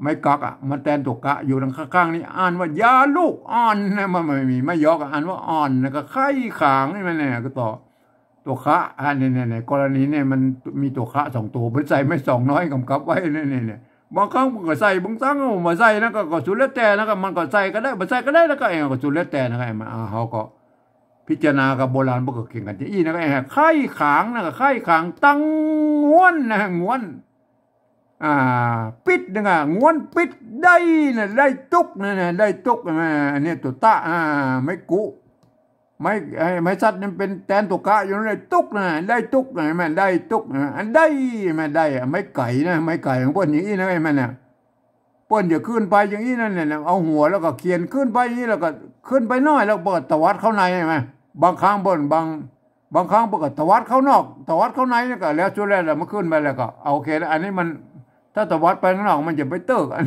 ไม่กักมันแทนตัวกะอยู่ทางข้างๆนี่อ่านว่ายาลูกอ่อนนะมันไม่มีไม่ยอกอ่านว่าอ่อนนะก็ไข่ขางนี่มันเนี่ยก็ต่อตัวคะเนี่ยกรณีเนี่ยมันมีตัวคะ2ตัวไม่ใส่ไม่2น้อยกำกับไว้เนี่ยบางครั้งมันก็ใส่บางครั้งมันไม่ใส่นะก็สุดแล้วแต่นะก็มันก็ใส่ก็ได้ไม่ใส่ก็ได้แล้วก็ก็สุดแล้วแต่นะครับมาเขาก็พิจารณากับโบราณพวกก็เก่งกันจะอีนะก็ไข่ขางนะก็ไข่ขางตั้งง้วนนะง้วนปิดนะง้วนปิดได้นะได้ตุกนะได้ตุกนะอันนี้ตัวตะไม่กุไม่สัตว์นี่เป็นแทนตัวกะอยู่ในตุกนะได้ตุกนะแม่ได้ตุกนะอันได้แม่ได้ไม่ไก่นะไม่ไก่ของเปิ้นอย่างนี้นะไอ้แม่เนี่ยเปิ้นจะขึ้นไปอย่างนี้นั่นเนี่ยเอาหัวแล้วก็เขียนขึ้นไปอย่างนี้แล้วก็ขึ้นไปน้อยแล้วเปิดตวัดเข้าในใช่ไหมบางครั้งเปิ้นบางครั้งเปิดตวัดเข้านอกตวัดเข้าในนี่ก็แล้วช่วยแล้วมันขึ้นไปแล้วก็โอเคแล้วอันนี้มันถ้าตวัดไปข้างนอกมันจะไปเติกอัน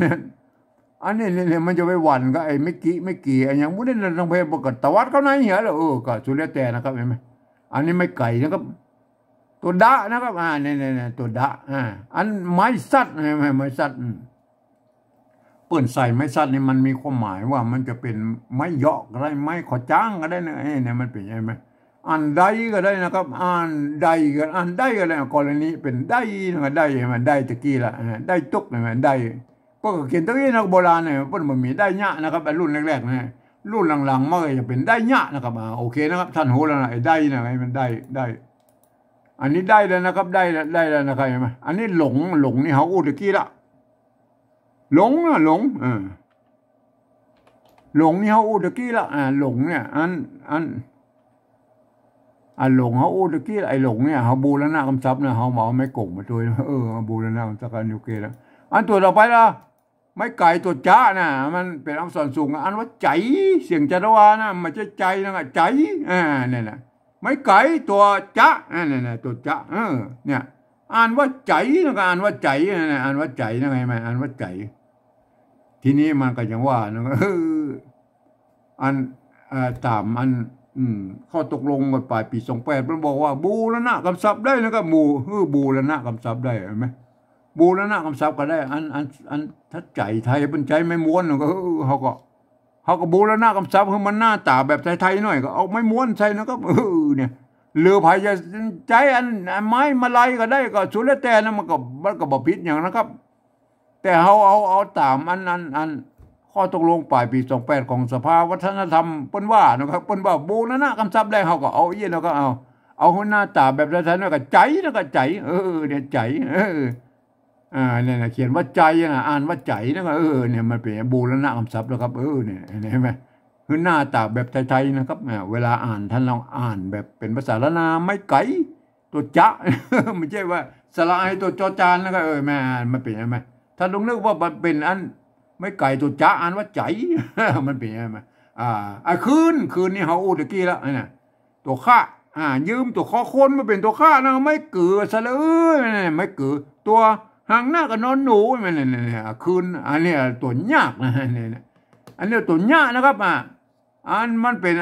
นี้เนี่ยมันจะไปหวั่นก็ไอ้ไม่กี่อย่างพวกนี้ต้องไปประกาศตวัดเขาไหนเหี้ยแล้วก็สุดแล้วแต่นะครับเห็นไหมอันนี้ไม่ไก่นะครับตัวดะนะครับเนี่ยตัวดะอันไม้สัตว์ไม้สัตว์เปิ่นใส่ไม้สัตว์นี่มันมีความหมายว่ามันจะเป็นไม้ยอกก็ได้ไม้ขอจ้างก็ได้เนี่ยมันเป็นยังไงอันใดก็ได้นะครับอันใดก็ได้กรณีเป็นได้นะได้มันได้ตะกี้ละได้ตุกเนี่ยได้ก็เขียนตัวนี้นักโบราณเนี่ยเพิ่นบ่มีได้ยะนะครับรุ่นแรกๆนะรุ่นหลังๆมันก็จะเป็นได้ยะนะครับโอเคนะครับท่านรู้แล้วนะไอ้ได้นะไอ้มันได้อันนี้ได้แล้วนะครับได้แล้วนะครับเห็นไหมอันนี้หลงนี่เฮาอู้ตะกี้ละหลงนี่เฮาอู้ตะกี้ละหลงเนี่ยหลงเฮาอู้ตะกี้ไอ้หลงเนี่ยเฮาบูรณะคำศัพท์นะเฮาเอาไม่กงมาตัวบูรณะคำศัพท์กันโอเคแล้วอันตัวต่อไปละไม่ไก่ตัวจ้านะมันเป็นอักษรสูงอันว่าใจเสียงจารวานะมันจะใจนะใจเนี่ยนะไม่ไก่ตัวจ้าเนี่ยตัวจ้าเนี่ยอ่านว่าใจนะก็อ่านว่าใจนะอ่านว่าใจนะไงมันอ่านว่าใจทีนี้มันก็ยังว่านะอันตามอันข้อตกลงกันปลายปี28มันบอกว่าบูรณะคำศัพท์ได้นะครับบูรณะคำศัพท์ได้ไหมบูรณะคำศัพท์ก็ได้อันถ้าใจไทยเป็นใจไม่ม้วนก็เขาก็บูรณะคำศัพท์คือมันหน้าตาแบบไทยๆหน่อยก็เอาไม่ม้วนใส่นะครับเนี่ยเรือพายจะใจอันไม้มาลายก็ได้ก็สุดแล้วแต่นะมันก็บ่ผิดอย่างนะครับแต่เอาตามอันข้อตกลงปลายปี28ของสภาวัฒนธรรมเปิ้นว่านะครับเปิ้นว่าบูรณะคำศัพท์ได้เขาก็เอาอีแล้วก็เอาหน้าตาแบบไทยๆหน่อยก็ใจนะก็ใจเนี่ยใจเนี่ยเขียนว่าใจนะอ่านว่าใจนะเนี่ยมันเป็นบูรณะคำศัพท์แล้วครับเนี่ยเห็นไหมคือหน้าตาแบบไทยๆนะครับเวลาอ่านท่านลองอ่านแบบเป็นภาษาละนาไม่ไก่ตัวจะไม่ใช่ว่าสระไอตัวจอจานแล้วก็แม่มันเป็นยังไงท่านลองนึกว่ามันเป็นอันไม่ไก่ตัวจะอ่านว่าใจมันเป็นยังไงคืนนี่เขาอู้ตะกี้แล้วเนี่ยตัวข้ายืมตัวข้อคนมาเป็นตัวข้านะไม่เกือซะเลยไม่เกือตัวหางหน้ากับนอนหนูมันเนี่ยคืนอันนี้ตัวยากนะเนี่ยอันนี้ตัวยากนะครับอันมันเป็น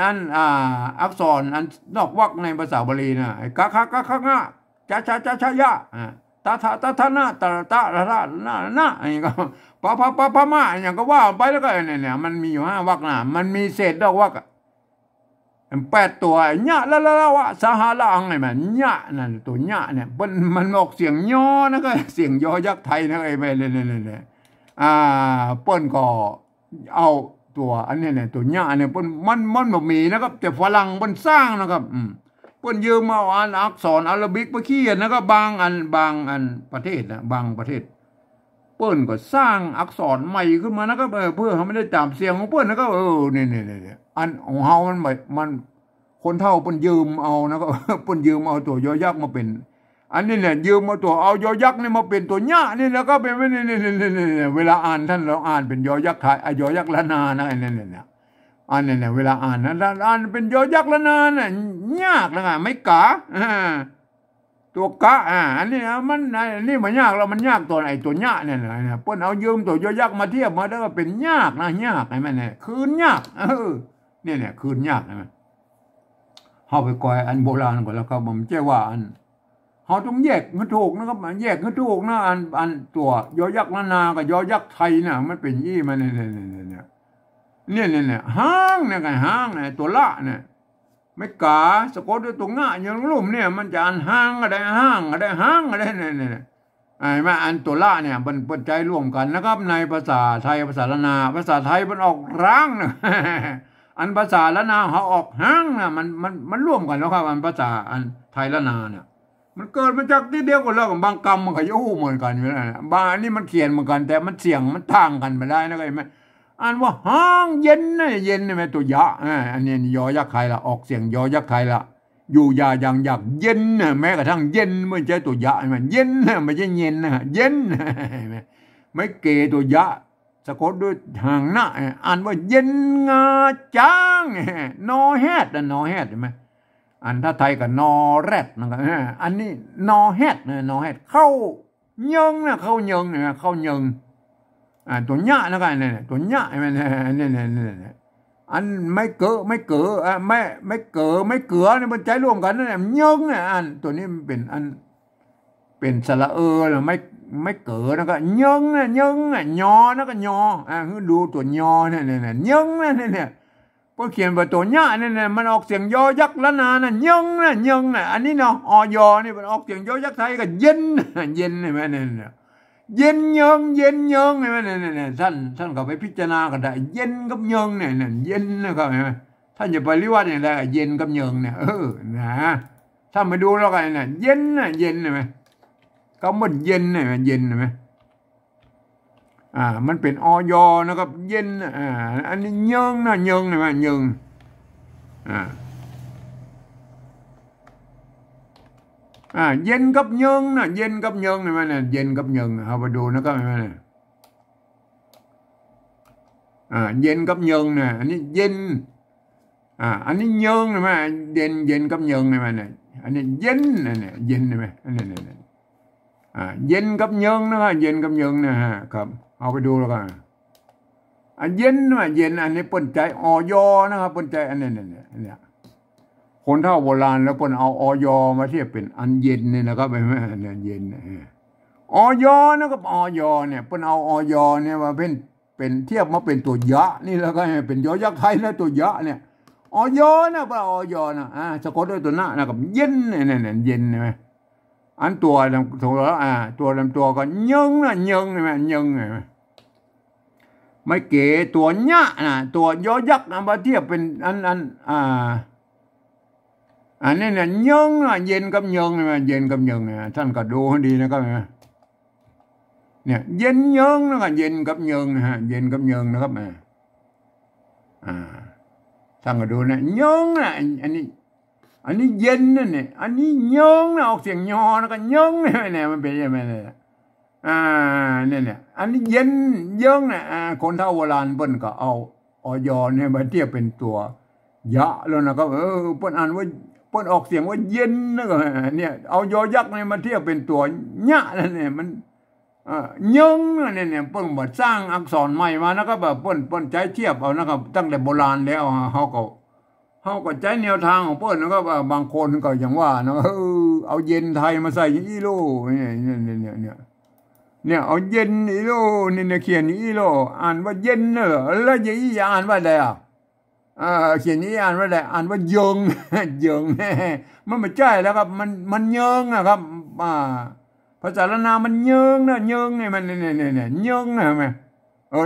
อักษรอันนอกวรรคในภาษาบาลีนะกะคะกะคะงะจะยะ ตาทาตาทานะตาตาละละนะนะอันนี้ก็พม่าอย่างก็ว่าไปแล้วก็เนี่ยมันมีอยู่5 วรรคนะมันมีเศษดอกวรรค8 ตัวญะละวะสหละอังไงมันญะนั่นตัวญะเนี่ยมันออกเสียงย่อนะก็เสียงยอยักษ์ไทยนะไอ้ไปเลยเปิ้นก็เอาตัวอันนี้เนี่ยตัวญะเนี่ยเปิ้นมันบ่มีนะครับแต่ฝรั่งเปิ้นสร้างนะครับเปิ้นยืมเอาอักษรอาราบิกมาเขียนแล้วก็บางอันประเทศนะบางประเทศเปิ้นก็สร้างอักษรใหม่ขึ้นมานะครับเพื่อให้มันได้จำเสียงของเปิ้นแล้วก็นี่อันของเฮามันคนเฒ่าเปิ้นยืมเอานะก็เปิ้นยืมเอาตัวยอยักษ์มาเป็นอันนี้เนี่ยยืมเอาตัวเอายอยักษ์นี่มาเป็นตัวญะนี่แล้วก็เป็นนี่เวลาอ่านท่านเราอ่านเป็นยอยักษ์ไทยยอยักษ์ละนานะอันนี้เนี่ยอันนี้เนี่ยเวลาอ่านนะอ่านเป็นยอยักษ์ละนาน่ะยากแล้วไงไม่กะตัวกะอันนี้มันนี่มันยากแล้วมันยากตัวไอ้ตัวญะเนี่ยนะเปิ้นเอายืมตัวยอยักษ์มาเทียบมาแล้วก็เป็นยากนะยากไอ้แม่เนี่ยคืนยากเนี่ยคืนยากใช่มั้ยเฮาไปก่อยอันโบราณก่อนแล้วก็ผมเชื่อว่าอันเฮาต้องแยกมันถูกนะครับแยกให้ถูกนะอันตัวยอยักษ์ละนากับยอยักษ์ไทยน่ะมันเป็นยี่มันเนี่ยห้างเนี่ยไงห้างเนี่ยตัวละเนี่ยไม่กาสะกดด้วยตัวง่ะอย่างลุ่มเนี่ยมันจะอันห้างก็ได้ห้างก็ได้ห้างก็ได้เนี่ยไอ้มาอันตัวละเนี่ยมันเปิดใจร่วมกันนะครับในภาษาไทยภาษาละนาภาษาไทยมันออกร้างนะอันภาษาละนาเขาออกห้างนะมันร่วมกันแล้วครับอันภาษาอันไทยละนาเนี่ยมันเกิดมาจากที่เดียวกันแล้วกับบางกรรมมันก็ยู่เหมือนกันอยู่แล้วบางอันนี้มันเขียนเหมือนกันแต่มันเสียงมันต่างกันไปได้นะก็เห็นไหมอ่านว่าห้างเย็นนะเย็นนี่ไหมตัวยะอันนี้ยอยักษ์ไทยละออกเสียงยอยักษ์ไทยละอยู่ยาอย่างอยากเย็นนะแม้กระทั่งเย็นไม่ใช่ตัวยะมันเย็นนะไม่ใช่เย็นนะเย็นไม่เกตัวยะสะกดด้วยหางหน้าอ่านว่าเย็นงาจ้างนอแฮดนอแฮดเห็นไหมอันถ้าไทยกับนอแรดนะครับอันนี้นอแฮดนอแฮดเข้าเยิงนะเข้าเยิงนะเข้าเยิงตัวญะนะครับเนี่ยตัวญะมันเนี่ยอันไม่เก๋ไม่เกือเนี่ยมันใจร่วมกันนั่นแหละเยิงเนี่ยอันตัวนี้มันเป็นอันเป็นสระหรือไม่เก๋นะก็เยิงนะยอนะก็ยอคือดูตัวยอเนี่ยเยิงเนี่ยพอเขียนว่าตัวญะเนี่ยมันออกเสียงยอยักษ์ละนานะเยิงนะอันนี้เนาะอยนี่มันออกเสียงยอยักษ์ไทยก็เย็นใช่ไหมเนี่ยเย็นเยิงใช่ไหมเนี่ยท่านก็ไปพิจารณากันได้เย็นกับเยิงเนี่ยเย็นนะครับเห็นไหมท่านจะไปริวัดอย่างไรเย็นกับเยิงเนี่ยนะถ้ามาดูแล้วกันเนี่ยเย็นใช่ไหมก็มันเย็นเนี่ยเย็นใช่ไหมมันเป็นอยนะครับเย็นอันนี้เยิงนะเยิงใช่ไหมเยิงเย็นกับเยิงนะเย็นกับเยิงใช่ไหมเนี่ยเย็นกับเยิงเอาไปดูนะครับใช่ไหมเนี่ยเย็นกับเยิงเนี่ยอันนี้เย็นอันนี้เยิงใช่ไหมเย็นกับเยิงใช่ไหมเนี่ยอันนี้เย็นเนี่ยเย็นใช่ไหมอันนี้เย็นกับเยิงนะครับเย็นกับเยิงนะฮะครับเอาไปดูแล้วกันเย็นนะเย็นอันนี้เปิ้นใจอยนะครับเปิ้นใจอันนี้เนี่ยคนเฒ่าโบราณแล้วเปิ้นเอาอยมาเทียบเป็นอันเย็นนี่นะครับไปไหมเนี่ยเย็นอยนะครับอยเนี่ยเปิ้นเอาอยเนี่ยมาเป็นเทียบมาเป็นตัวยะนี่แล้วก็เป็นยอยักษ์ไทยแล้วตัวยะเนี่ยอยนะเปิ้นอยนะสะกดด้วยตัวหน้านะครับเย็นเนี่ยเย็นใช่ไหมอันตัวลำตัวตัวลำตัวก็เยิงใช่ไหมเยิงใช่ไหมไม่เก๋ตัวญะนะตัวยอยักษ์มาเทียบเป็นอันนี้เนี่ยเยิงเย็นกับเยิงใช่ไหมเย็นกับเยิงท่านก็ดูให้ดีนะครับเนี่ยเย็นเยิงนะครับเย็นกับเยิงนะฮะเย็นกับเยิงนะครับท่านก็ดูนะเยิงนะอันนี้เย็นนั่นเนี่ยอันนี้เยิงนะออกเสียงยอแล้วก็เยิงเนี่ยมันเป็นยังไงเนี่ยเนี่ยอันนี้เย็นเยิงนะคนเฒ่าโบราณเปิ้นก็เอาอยเนี่ยมาเทียบเป็นตัวยะแล้วนะครับเปิ้นอ่านว่าเปิ้นออกเสียงว่าเย็นนะก็เนี่ยเอายอยักษ์เนี่ยมาเทียบเป็นตัวญะนั่นเนี่ยมันเยิงเนี่ยเปิ้นบ่สร้างอักษรใหม่มานะครับแบบเปิ้นใจเทียบเอานะครับตั้งแต่โบราณแล้วเฮาก็ เขาก็ใจแนวทางของเปิ้ลนะครับบางคนก็อย่างว่านะเอาเย็นไทยมาใส่อีโลเนี่ยเอาเย็นอีโลเนี่ยเขียนอีโลอ่านว่าเย็นเนอะแล้วอย่าอ่านว่าอะไรเขียนนี้อ่านว่าอะไรอ่านว่าเยิงเยิงมันไม่ใช่แล้วครับมันเยิงนะครับภาษาละนามันเยิงนะเยิงเนี่ยมันเนี่ยเยิงนะไหม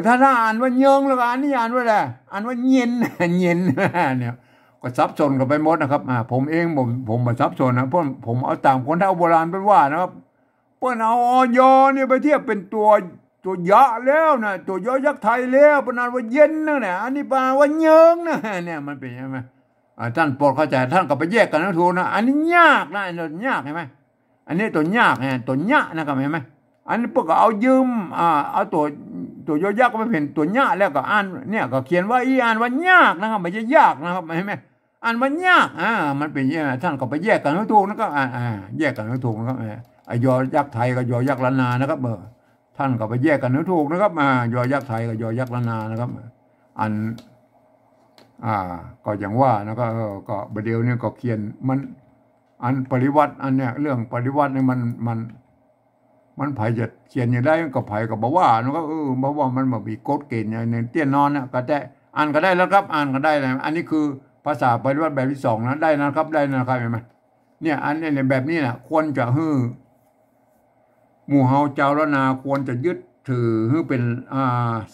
ถ้าอ่านว่าเยิงแล้วก็อันนี้อ่านว่าอะไรอ่านว่าเย็นเนี่ยก็ซับซ้อนกันไปหมดนะครับผมเองผมมาซับซ้อนนะเพราะผมเอาตามคนเฒ่าโบราณเป็นว่านะครับเปิ้นเอาอยเนี่ยไปเทียบเป็นตัวยะแล้วนะตัวยอยักษ์ไทยแล้วปนานว่าเย็นนะเนี่ยอันนี้ปานว่าเยิงนะเนี่ยมันเป็นยังไงท่านโปรดเข้าใจท่านก็ไปแยกกันนะทูนะอันนี้ยากนะอันนี้ยากเห็นไหมอันนี้ตัวยากตัวยะนะครับเห็นไหมอันนี้พวกก็เอายืมเอาตัวยอยักษ์มาเป็นตัวยะแล้วก็อ่านเนี่ยก็เขียนว่าอ่านว่ายากนะครับไม่ใช่ยากนะครับเห็นไหมอ่านว่ายากมันเป็นยังไงท่านก็ไปแยกกันนะทูนะครับแยกกันนะทูนะครับยอยักษ์ไทยกับยอยักษ์ล้านนานะครับท่านก็ไปแยกกันถูกนะครับยอยักษ์ไทยกับยอยักษ์ล้านนานะครับอันก็อย่างว่านะครับก็ประเดี๋ยวนี้ก็เขียนมันอันปริวัติอันเนี้ยเรื่องปริวัติเนี่ยมันไผจะเขียนอย่างได้ก็ไผก็บอกว่านะครับบอกว่ามันแบบมีกฎเกณฑ์อย่างในเตี้ยนอนเนี่ยก็ได้อ่านก็ได้แล้วครับอ่านก็ได้เลยอันนี้คือภาษาปริวัติแบบที่2นะได้นะครับได้นะครับเห็นไหมเนี่ยอันนี้แบบนี้นะควรจะหมู่เฮาเจ้าละนาควรจะยึดถือให้เป็น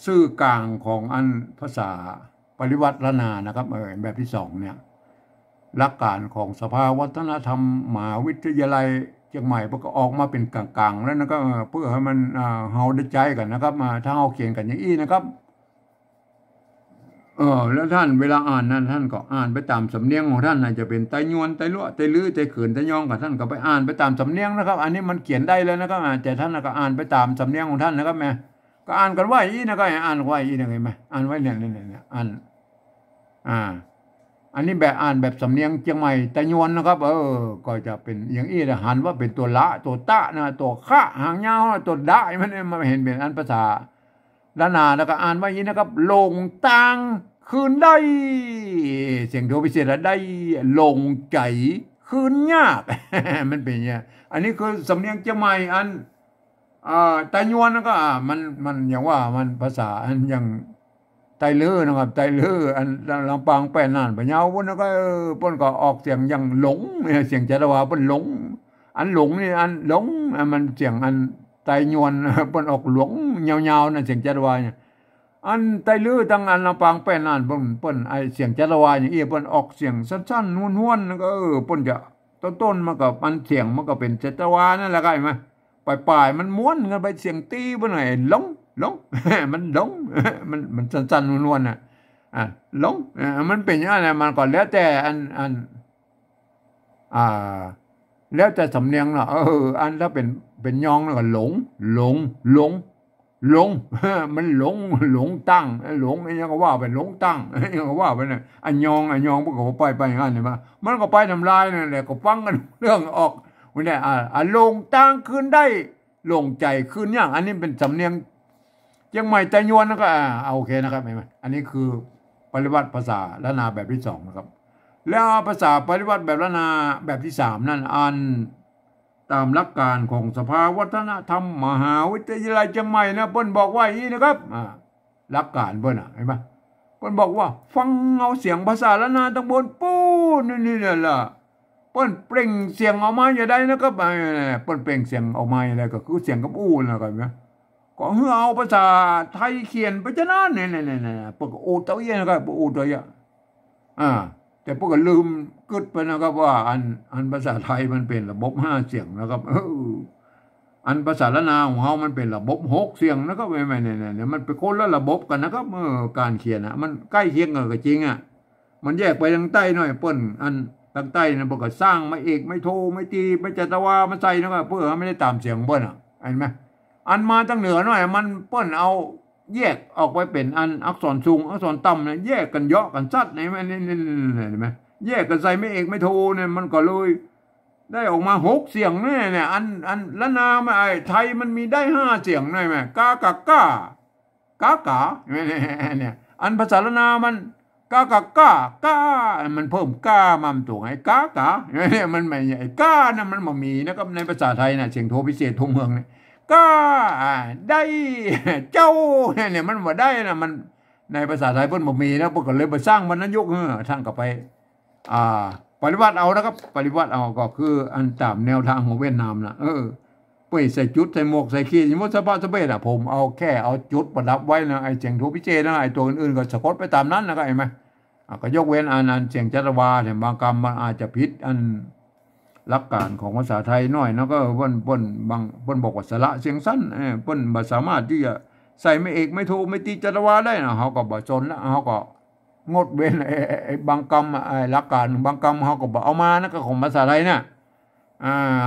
ซื่อกลางของอันภาษาปริวัติละนานะครับแบบที่2เนี่ยหลักการของสภาวัฒนธรรมมหาวิทยาลัยเชียงใหม่ก็ออกมาเป็นกลางๆแล้วนะครับเพื่อให้มันเฮาได้ใจกันนะครับถ้าเฮาเขียนกันอย่างนี้นะครับแล้วท่านเวลาอ่านนั้นท่านก็อ่านไปตามสำเนียงของท่านจะเป็นไตยวนไตลั่วไตลื้อไตเขินไตยองกับท่านก็ไปอ่านไปตามสำเนียงนะครับอันนี้มันเขียนได้เลยนะครับแต่ท่านก็อ่านไปตามสำเนียงของท่านนะครับแม่ก็อ่านกันว่าอีนะครับอ่านว่าอีนะไงไหมอ่านไว้เนี่ยอ่านอันนี้แบบอ่านแบบสำเนียงเชียงใหม่ไตยวนนะครับก็จะเป็นอย่างอี้นะหันว่าเป็นตัวละตัวตะนะตัวขะหางยาวตัวดะมันเห็นเป็นอันภาษาละนาแล้วก็อ่านว่าอีนะครับลงตังคืนได้เสียงโทพิเศษได้ลงใจคืนยาก มันเป็นอย่างนี้อันนี้คือสำเนียงเชียงใหม่อันไตยวนก็มันอย่างว่ามันภาษาอันอย่างไตลื้อนะครับไตลื้ออันลำปางแป้นน่านปะเยาพุ่นก็เพิ่นก็ออกเสียงอย่างหลงเสียงจัตวาเพิ่นหลงอันหลงนี่อันหลงมันเสียงอันไตยวนเพิ่นออกหลงยาวๆนั่นเสียงจัตวาเนี่ยอันไตลื้อตั้งอันลำปางแป้นน่านเพิ่นไอเสียงจัตวาอย่างเพิ่นออกเสียงสั้นๆนวลๆก็เพิ่นจะต้นมันก็มันเสียงมันก็เป็นจัตวานั่นแหละก็เห็นมั้ยปลายๆมันม้วนกันไปเสียงตีบ่หน่อยหลงมันหลงมันสั้นๆนวลๆน่ะหลงมันเป็นอย่างนั้นมันก็แล้วแต่อันแล้วแต่สำเนียงน่ะอันถ้าเป็นยองแล้วก็หลงมันหลงตั้งหลงยังก็ว่าไปหลงตั้งยังก็ว่าไปน่ะอันยองพวกก็ไปอย่างนั้นเห็นมั้ยมันก็ไปทำลายนั่นแหละก็ฟังกันเรื่องออกมันได้ลงตั้งคืนได้ลงใจคืนอย่างอันนี้เป็นสำเนียงเชียงใหม่ไตยวนก็โอเคนะครับเห็นมั้ยอันนี้คือปริวัติภาษาละนาแบบที่2นะครับแล้วภาษาปริวัติแบบละนาแบบที่3นั่นอันตามหลักการของสภาวัฒนธรรมมหาวิทยาลัยเชียงใหม่นะเพิ่นบอกว่าอย่างนี้นะครับหลักการเพิ่นเห็นมั้ยเพิ่นบอกว่าฟังเอาเสียงภาษาละนาทั้งบนปูนี่ล่ะเปิ้นเปล่งเสียงออกมาอย่างใดนะครับเปิ้นเปล่งเสียงออกมาอย่างใดก็คือเสียงกับอู้นะครับนะก็เอาภาษาไทยเขียนไปจะนั่นนี่ๆๆเปิ้นก็โอเตยนะครับโอเตยแต่พวกก็ลืมกึดไปนะครับว่าอันภาษาไทยมันเป็นระบบ5เสียงนะครับอันภาษาละนาของเฮามันเป็นระบบ6เสียงนะครับไม่เนี่ยมันเป็นคนละระบบกันนะครับการเขียนมันใกล้เคียงกันก็จริงมันแยกไปทางใต้หน่อยเปิ้นอันทางใต้นะพวกก็สร้างไม่เอกไม่โทไม่ตีไม่จัตวามาใส่นะครับเพื่อไม่ได้ตามเสียงเปิ้นเห็นมั้ยอันมาทางเหนือหน่อยมันเปิ้นเอาแยกออกไปเป็นอันอักษรสูงอักษรต่ำเนี่ยแยกกันเยาะกันซัดนี่มันนี่เห็นมั้ยแยกกันใส่ไม่เอกไม่โทเนี่ยมันก็เลยได้ออกมา6เสียงเนี่ยอันละนาไทยมันมีได้5เสียงได้มั้ยกากะเนี่ยอันภาษาละนามัน กามันเพิ่มกามันตัวไอ้กเนี่ยมันไม่ไอ้กานะมันบ่มีนะครับในภาษาไทยนะเสียงโทพิเศษทั่วเมืองเนี่ยกาได้เจ้าเนี่ยมันบ่ได้นะมันในภาษาไทยเพิ่นบ่มีนะเพิ่นก็เลยบ่สร้างวรรณยุกต์ท่านก็ไปปฏิวัติเอานะครับปฏิวัติเอาก็คืออันตามแนวทางของเวียดนามนะไปใส่จุดใส่หมวกใส่ขีดสมมติสะเปะผมเอาแค่เอาจุดประดับไว้นะไอ้เสียงโทพิเศษนะไอ้ตัวอื่นๆก็สะกดไปตามนั้นนะก็เห็นไหมก็ยกเว้นอันเสียงจัตวาเนี่ยบางคำมันอาจจะผิดอันหลักการของภาษาไทยน้อยนะก็เพิ่นบอกว่าสระเสียงสั้นเพิ่นบ่สามารถที่จะใส่ไม่เอกไม่โทไม่ตีจัตวาได้นะเขาก็บ่สนแล้วเขาก็งดเว้นไอ้บางคำไอ้หลักการบางคำเขาก็บ่เอามานะก็ของภาษาไทยเนี่ย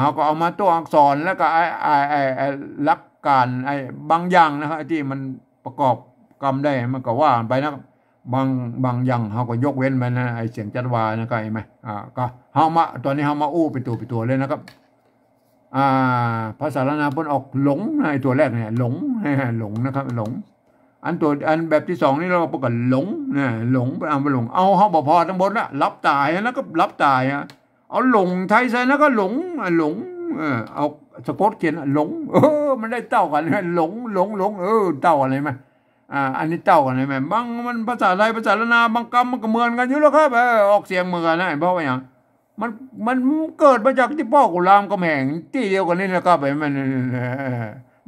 เขาก็เอามาตัวอักษรแล้วก็ไอ้หลักการไอ้บางอย่างนะครับที่มันประกอบกรรมได้มันก็ว่าไปนะบางอย่างเขาก็ยกเว้นไปนะไอ้เสียงจัตวานะก็เห็นไหมก็เฮามาตอนนี้เฮามาอู้เป็นตัวเลยนะครับภาษาละนาเพิ่นออกหลงไอ้ตัวแรกเนี่ยหลงนะครับหลงอันแบบที่2นี่เราประกาศหลงนะหลงไปเอาเฮาบ่พอทั้งบนละรับตายแล้วก็รับตายเอาหลงไทยใส่แล้วก็หลงเอาสะกดเขียนหลงมันได้เต้ากันหลงเต้าอะไรมั้ยอันนี้เต้ากันมั้ยบางมันภาษาไทยภาษาละนาบางคำมันก็เหมือนกันอยู่แล้วครับออกเสียงเหมือนกันนะเพราะว่าหยังมันเกิดมาจากที่พ่อกุลามกำแหงที่เดียวกันนี่แหละครับมัน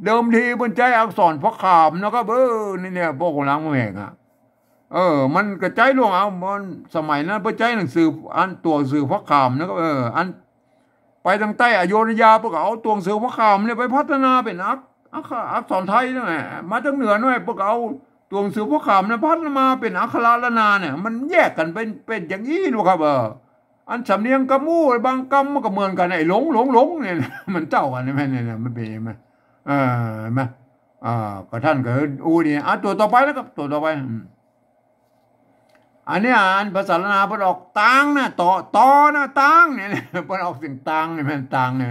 เดิมทีบนใจอักษรพระขามนะครับนี่เนี่ยพ่อกุลามกำแหงมันกระจายล่วงเอามันสมัยนั้นไปใจหนังสืออันตัวสื่อพระขามนะครับอันไปทางใต้อโยธยาพวกเอาตัวสื่อพระขามเนี่ยไปพัฒนาเป็นอักษรไทยนั่นแหละมาทางเหนือหน่อยพวกเอาตัวสื่อพระขามเนี่ยพัฒนามาเป็นอักขระละนาเนี่ยมันแยกกันเป็นอย่างนี้ดูครับอันสำเนียงกะมู่บางกำมันก็เหมือนกันไอ้หลงเนี่ยมันเจ้ากันใช่ไหมเนี่ยมันเป็นไหมไหมก็ท่านก็นี่ตัวต่อไปแล้วครับตัวต่อไปอันนี้อ่านภาษาละนาเพิ่นออกตังนะต่อนะตังเนี่ยเพิ่นออกเสียงตังเนี่ยแม่นตังเนี่ย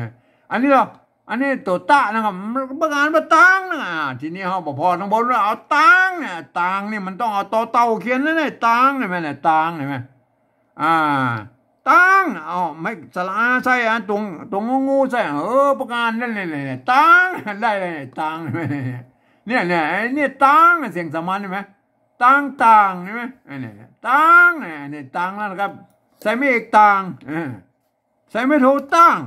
อันนี้ตัวตะนะครับบ่อ่านว่าตังนะทีนี้เฮาบ่พอทั้งบนว่าเอาตังเนี่ยตังนี่มันต้องเอาต่อเต่าเขียนนะตังเนี่ยแม่นตังเนี่ยแม่ตังไม่สระอาใส่ตรงงูใส่ประการนั่นเลยตังได้เลยตังเนี่ยตังเสียงสามัญใช่ไหมตังใช่ไหมเนี่ยตังเนี่ยตังแล้วนะครับใส่ไม่เอกตังใส่ไม่โทตัง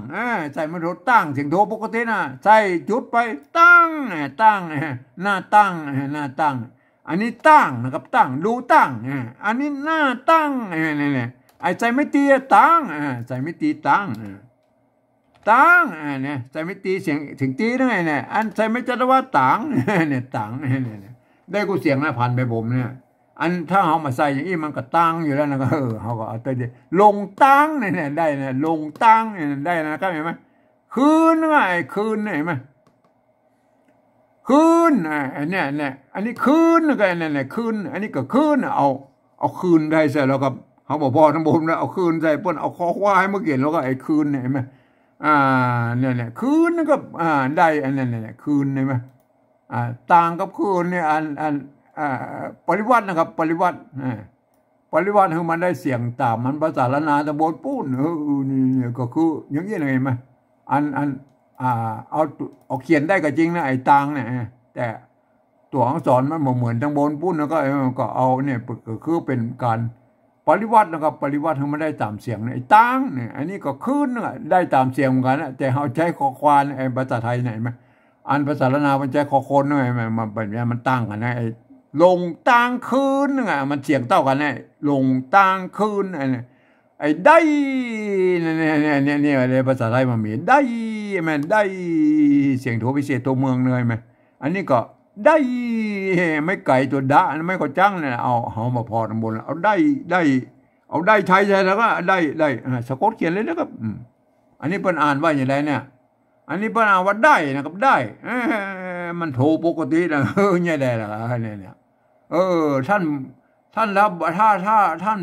ใส่ไม่โทตังเสียงโทปกตินะใส่จุดไปตังหน้าตังอันนี้ตังนะครับตังดูตังอันนี้หน้าตังเนี่ยไอ้ใจไม่ตีตังใจไม่ตีตังเนี่ยใจไม่ตีเสียงตีได้ไงเนี่ยอันใจไม่จัดว่าตังเนี่ยตังเนี่ยได้กูเสียงนะพันไปผมเนี่ยอันถ้าเขามาใส่อย่างนี้มันก็ตังอยู่แล้วนะก็เขาก็เอาตัวเดียวลงตังเนี่ยได้นะลงตังเนี่ยได้นะครับเห็นไหมคืนไงคืนเห็นไหมคืนเนี่ยอันนี้คืนก็เนี่ยคืนอันนี้ก็คืนเอาคืนได้ใช่แล้วก็เขาบอกพอทั้งบนแล้วเอาคืนใส่เปิ้นเอาคอควายมาเขียนแล้วก็ไอ้คืนเนี่ยเห็นไหมเนี่ยคืนก็ได้อันนั้นเนี่ยคืนเห็นไหมต่างกับคืนเนี่ยปริวัตินะครับปริวัติคือมันได้เสียงตามมันภาษาละนาตะบนปุ้นนี่ก็คืออย่างนี้เห็นไหมเอาเขียนได้ก็จริงนะไอ้ตังเนี่ยแต่ตัวอักษรมันเหมือนตะบนปุ้นแล้วก็เอาเนี่ยก็คือเป็นการปริวัตินะครับปริวัติคือมันได้ตามเสียงไอ้ตังเนี่ยอันนี้ก็คืนได้ตามเสียงเหมือนกันนะแต่เขาใช้คอควานไอ้ภาษาไทยไหนไหมอันภาษาละนามันใช้คอโคนด้วยมันเป็นอย่างมันตั้งกันนะไอ้ลงตังคืนมันเสียงเท่ากันนะลงตังคืนไอ้ได้เนี่ยอะไรภาษาไทยมันมีได้มันได้เสียงโทพิเศษตัวเมืองเลยไหมอันนี้ก็ได้ไม่ไก่ตัวดะไม่ก็จังเนี่ยเอามาพอทั้งบนเอาได้ไทยใช่แล้วก็ได้สะกดเขียนเลยนะครับอันนี้เพิ่นอ่านว่าอย่างไรเนี่ยอันนี้เพิ่นอ่านว่าได้นะครับได้มันโทปกตินะเนี่ยได้ละเนี่ยท่านรับถ้าท่าน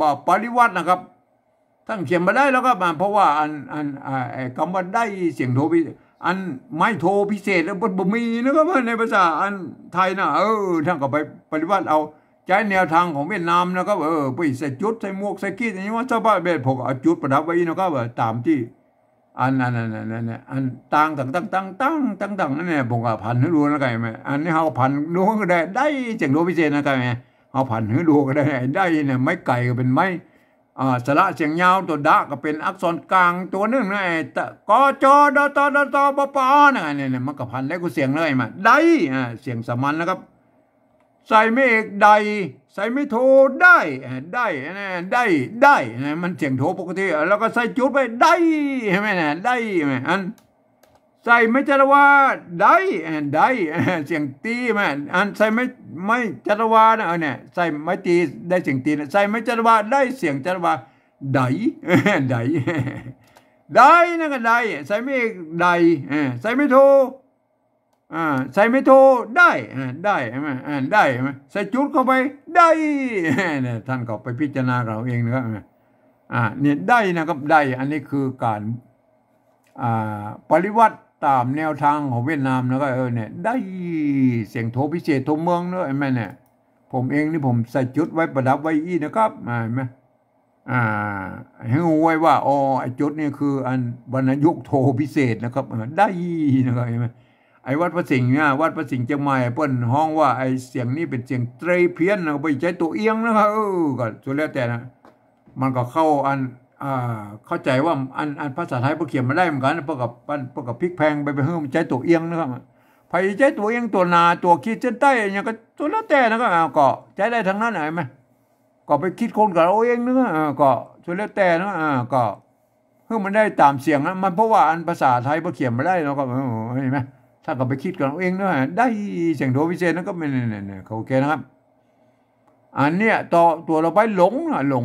บอกปริวัตินะครับท่านเขียนมาได้แล้วก็เพราะว่าคำว่าได้เสียงโทพิอันไม่โทพิเศษแล้วบ่มีนะครับในภาษาอันไทยนะท่านก็ไปปฏิวัติเอา ใช้แนวทางของเวียดนามนะครับไปใส่จุดใส่หมวกใส่กีดอย่างนี้ว่าชาวบ้านเบ็ดพกเอาจุดประดับไว้นะครับตามที่อันต่างนั่นเนี่ยผมก็พันให้ดูนะไงแม่อันนี้เขาพันดูก็ได้เสียงโดพิเศษนะไงแม่เขาพันให้ดูก็ได้เนี่ยไม้ไก่ก็เป็นไม้สระเสียงยาวตัวดะก็เป็นอักษรกลางตัวนึงนะกจดตปปนะเนี่ยมันก็พันได้กูเสียงเลยมาได้เสียงสามัญนะครับใส่ไม่เอกได้ใส่ไม่โทได้มันเสียงโทปกติแล้วก็ใส่จุดไปได้ใช่ไหมเนี่ยได้ไหมอันใส่ไม่จารวาได้เสียงตีไหมอันใส่ไม่จารวานะเนี่ยใส่ไม่ตีได้เสียงตีใส่ไม่จารวาได้เสียงจารวาได้นะก็ได้ใส่ไม่เอกได้ใส่ไม่โทใส่ไม่โทได้ไหมได้ไหมใส่จุดเข้าไปได้เนี่ยท่านก็ไปพิจารณาเราเองนะครับเนี่ยได้นะครับได้อันนี้คือการปริวัติตามแนวทางของเวียดนามแล้วก็เนี่ยได้เสียงโทพิเศษโทเมืองเนอะแม่เนี่ยผมเองนี่ผมใส่จุดไว้ประดับไว้อีนะครับเห็นไหมให้รู้ไว้ว่าไอ้จุดนี่คืออันวรรณยุกต์โทพิเศษนะครับได้นะครับเห็นไหมไอ้วัดพระสิงห์เนี่ยวัดพระสิงห์เชียงใหม่เปิ้นห้องว่าไอ้เสียงนี้เป็นเสียงไตรเพี้ยนนะไปใช้ตัวเอียงนะครับก็ส่วนแล้วแต่นะมันก็เข้าเข้าใจว่าอันภาษาไทยเขียนมาได้เหมือนกันพวกกับพลิกแพงไปเพิ่มใช้ตัวเอียงนะครับพยใช้ตัวเอียงตัวนาตัวขีดเส้นใต้อย่างก็ตัวแล้วแต่นะครับก็ใช้ได้ทั้งนั้นเห็นไหมก็ไปคิดคนกับเราเองนึกก็ส่วนแล้วแต่นะก็เพิ่มมันได้ตามเสียงนะมันเพราะว่าอันภาษาไทยเขียนมาได้เราก็เห็นไหมถ้าก็ไปคิดกับเราเองนะได้เสียงโทพิเศษนั่นก็ไม่เนี่ยเขาโอเคนะครับอันเนี้ยตัวเราไปหลง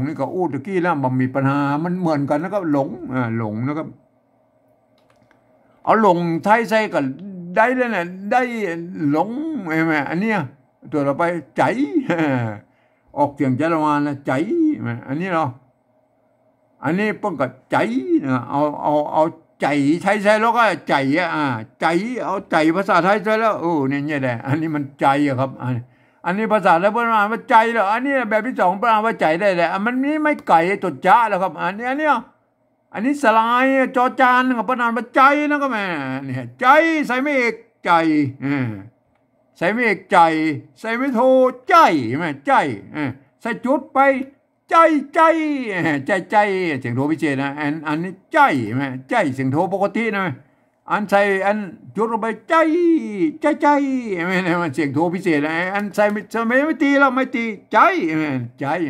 นี่ก็อู้ตะกี้แล้วมันมีปัญหามันเหมือนกันนะครับหลงนะครับเอาหลงไทยใส่กันได้เลยนะได้หลงไหมอันเนี้ยตัวเราไปใจออกเสียงจารวาลนะใจอันนี้เราอันนี้เพิ่งกับใจเอาใจไทยใช้แล้วก็ใจใจเอาใจภาษาไทยใช้แล้วเนี่ยแหละอันนี้มันใจครับอันนี้ภาษาแล้วเพิ่นว่าใจแล้วอันนี้แบบที่สองเพิ่นว่าใจได้แหละมันนี้ไม่ไก่จดจ้าแล้วครับอันนี้สลายจอจานกับเพิ่นว่าใจนะก็แม่เนี่ยใจใส่ไม่เอกใจใส่ไม่เอกใจใส่ไม่โทใจแม่ใจใส่จุดไปใจเสียงโทพิเศษนะอันนี้ใจแม่ใจเสียงโทปกตินะอันใส่อันจุดลงไปใจไม่ได้มันเสียงโทพิเศษอันใส่ไม่ตีแล้วไม่ตีใจ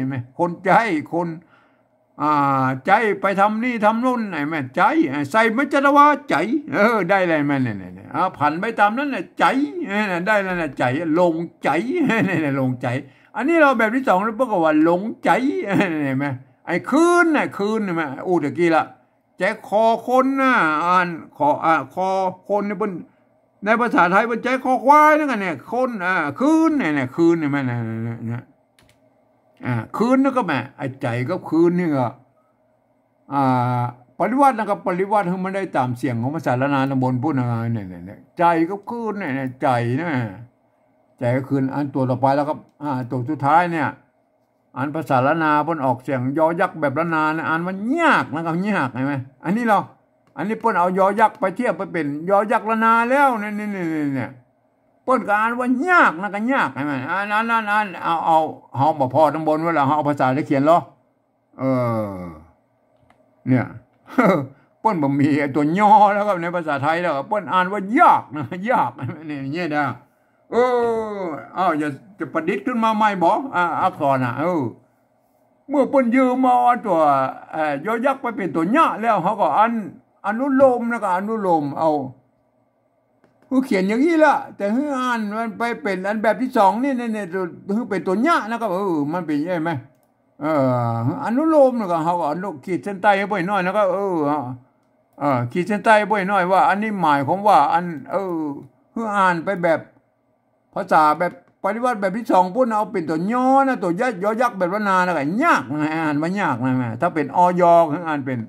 ไหมคนใจคนใจไปทำนี่ทำนู่นไหนแม่ใจใส่ไม่จะว่าใจได้เลยแม่เนี่ยผันไปตามนั้นแหละใจได้แล้วนะใจลงใจเนี่ยลงใจอันนี้เราแบบที่สองแล้วพวกว่าลงใจเห็นไหมไอ้คืนเห็นไหมตะกี้ละใจคอคนนะคอคนเนี่ยเป็นในภาษาไทยเป็นใจคอควายนั่นกันเนี่ยคนคืนเนี่ยคืนเนี่ยแม่เนี่ยคืนนั่นก็แม่ไอ้ใจก็คืนนี่ก็ปริวัตินะครับปริวัติคือมันได้ตามเสียงของภาษาละนานตำบลพูดอะไรเนี่ยใจก็คืนเนี่ยใจนะใจก็คืนอันตัวต่อไปแล้วครับตัวสุดท้ายเนี่ยอันภาษาละนาเพิ่นออกเสียงยอยักษ์แบบละนานะอันมันยากนะครับยากเห็นไหมอันนี้เพิ่นเอายอยักษ์ไปเทียบไปเป็นยอยักษ์ละนาแล้วเนี่ยเพิ่นก็อ่านว่ายากนะก็ยากเห็นไหมอันเอาบ่พอทั้งบนเวลาเอาภาษาได้เขียนหรอเนี่ยเพิ่นบ่มีตัวย่อแล้วครับในภาษาไทยแล้วเพิ่นอ่านว่ายากนะยากเนี่ยนะจะประดิษฐ์ขึ้นมาใหม่บ่อักษรเมื่อเปิ้นยืมมาตัวยอยักษ์ไปเป็นตัวญะแล้วเขาก็อนุโลมนะก็อนุโลมเอาเขียนอย่างนี้ละแต่อ่านมันไปเป็นอันแบบที่สองนี่เป็นตัวญะนะก็มันเป็นใช่ไหมอนุโลมนะก็เขาก็ขีดเส้นใต้ให้บ่อยน้อยนะก็ขีดเส้นใต้บ่อยน้อยว่าอันนี้หมายความว่าอันอ่านไปแบบภาษาแบบปฏิวัติแบบที่สองพูดเอาเป็นตัวย่อนะตัวยอยักษ์แบบว่านานะก็ยากนะอ่านมันยากนะแม่ถ้าเป็นอยอ่านเป็น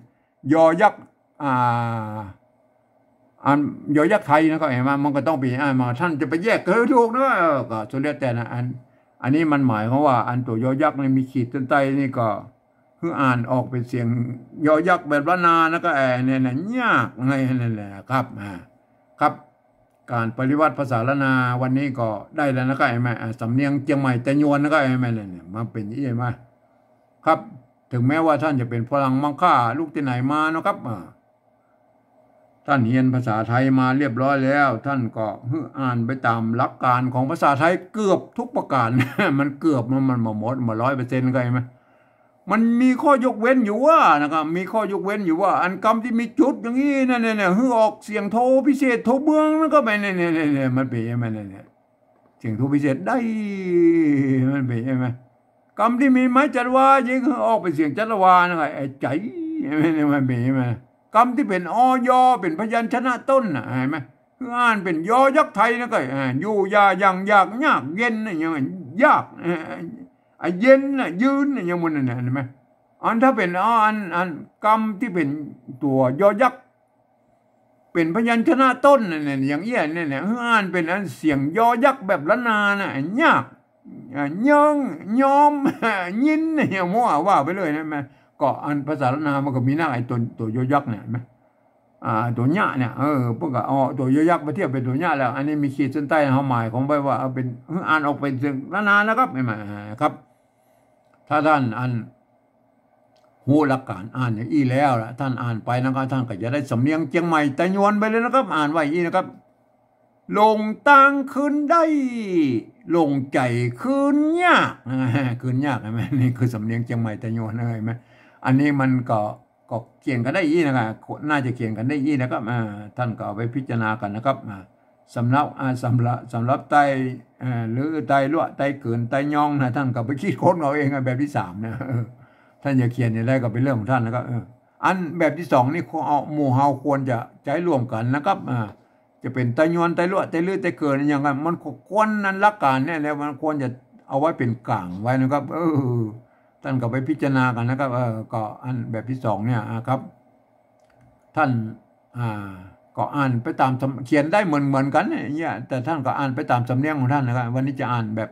ยอยักษ์อ่านยอยักษ์ไทยนะก็เห็นไหมมันก็ต้องเป็นมาท่านจะไปแยกถูกนะก็ส่วนเดียวแต่นะ อันนี้มันหมายความว่าอันตัวยอยักษ์นี่มีขีดเส้นใต้นี่ก็คืออ่านออกเป็นเสียงยอยักษ์แบบละนานะก็เนี่ยนะยากไงนั่นแหละครับครับการปริวัติภาษาละนาวันนี้ก็ได้แล้วนะก็ไอ้แม่สำเนียงเชียงใหม่แต่ยวนนะก็ไอ้แม่เนี่ยมาเป็นอย่างนี้ไหมครับถึงแม้ว่าท่านจะเป็นฝรั่งมังค่าลูกที่ไหนมานะครับท่านเรียนภาษาไทยมาเรียบร้อยแล้วท่านก็อ่านไปตามหลักการของภาษาไทยเกือบทุกประการ มันเกือบมันหมดมา100%ก็ไอ้ไหมมันมีข้อยกเว้นอยู่ว่านะครับมีข้อยกเว้นอยู่ว่าอันคำที่มีจุดอย่างนี้เนี่ยคือออกเสียงโทพิเศษโทเมืองแล้วก็ไปเนี่ยมันเป็นยังไงเนี่ยเสียงโทพิเศษได้มันเป็นยังไงคำที่มีไม้จัดว่ายิ่งออกเป็นเสียงจัดว่านะครับไอ้ใจมันเป็นยังไงคำที่เป็นอยเป็นพยัญชนะต้นเห็นไหมคืออ่านเป็นยอยักษ์ไทยนะก็อยู่ยาอย่างยากยากเย็นอย่างยากเย็นยืนอย่างมันนั่นเห็นไหมอันถ้าเป็นอันกรรมที่เป็นตัวยอยักษ์เป็นพยัญชนะต้นเนี่ยอย่างเอี้ยเนี่ยอ่านเป็นอันเสียงยอยักษ์แบบละนานะยากยงยอมยินอย่างมั่วว่าไปเลยนะแม่ก็อันภาษาละนามันก็มีหน้าไอ้ตัวยอยักษ์เนี่ยไหมตัวหญ้าเนี่ยพวกก็ตัวยอยักษ์มาเทียบเป็นตัวหญ้าแล้วอันนี้มีขีดเส้นใต้ความหมายของไว้ว่าเป็นอ่านออกเป็นเสียงละนานะครับไม่มาครับถ้าท่านหูหลักการอ่านอย่างอี้แล้วล่ะท่านอ่านไปนะครับท่านก็จะได้สำเนียงเชียงใหม่แต่ยวนไปเลยนะครับอ่านไว้อี้นะครับลงตังคืนได้ลงใจคืนยากคืนยากใช่ไหมนี่คือสำเนียงเชียงใหม่แต่ยวนใช่ไหมอันนี้มันก็เขียนกันได้อี้นะครับน่าจะเขียนกันได้อี้นะครับท่านก็เอาไปพิจารณากันนะครับสำหรับไตหรือไตลวดไตเกินไตยองนะท่านก็ไปคิดค้นเอาเองแบบที่3นะท่านจะเขียนอย่างไรก็เป็นเรื่องของท่านนะครับอันแบบที่2นี่หมู่เฮาควรจะใช้ร่วมกันนะครับจะเป็นไตยวนไตลวดไตลื้อไตเกินอย่างนั้นมันควรนั้นหลักการเนี่ยแล้วมันควรจะเอาไว้เป็นกลางไว้นะครับท่านก็ไปพิจารณากันนะครับก็อันแบบที่2เนี่ยครับท่านก็อ่านไปตามเขียนได้เหมือนกันเนี่ยแต่ท่านก็อ่านไปตามสำเนียงของท่านนะครับวันนี้จะอ่านแบบ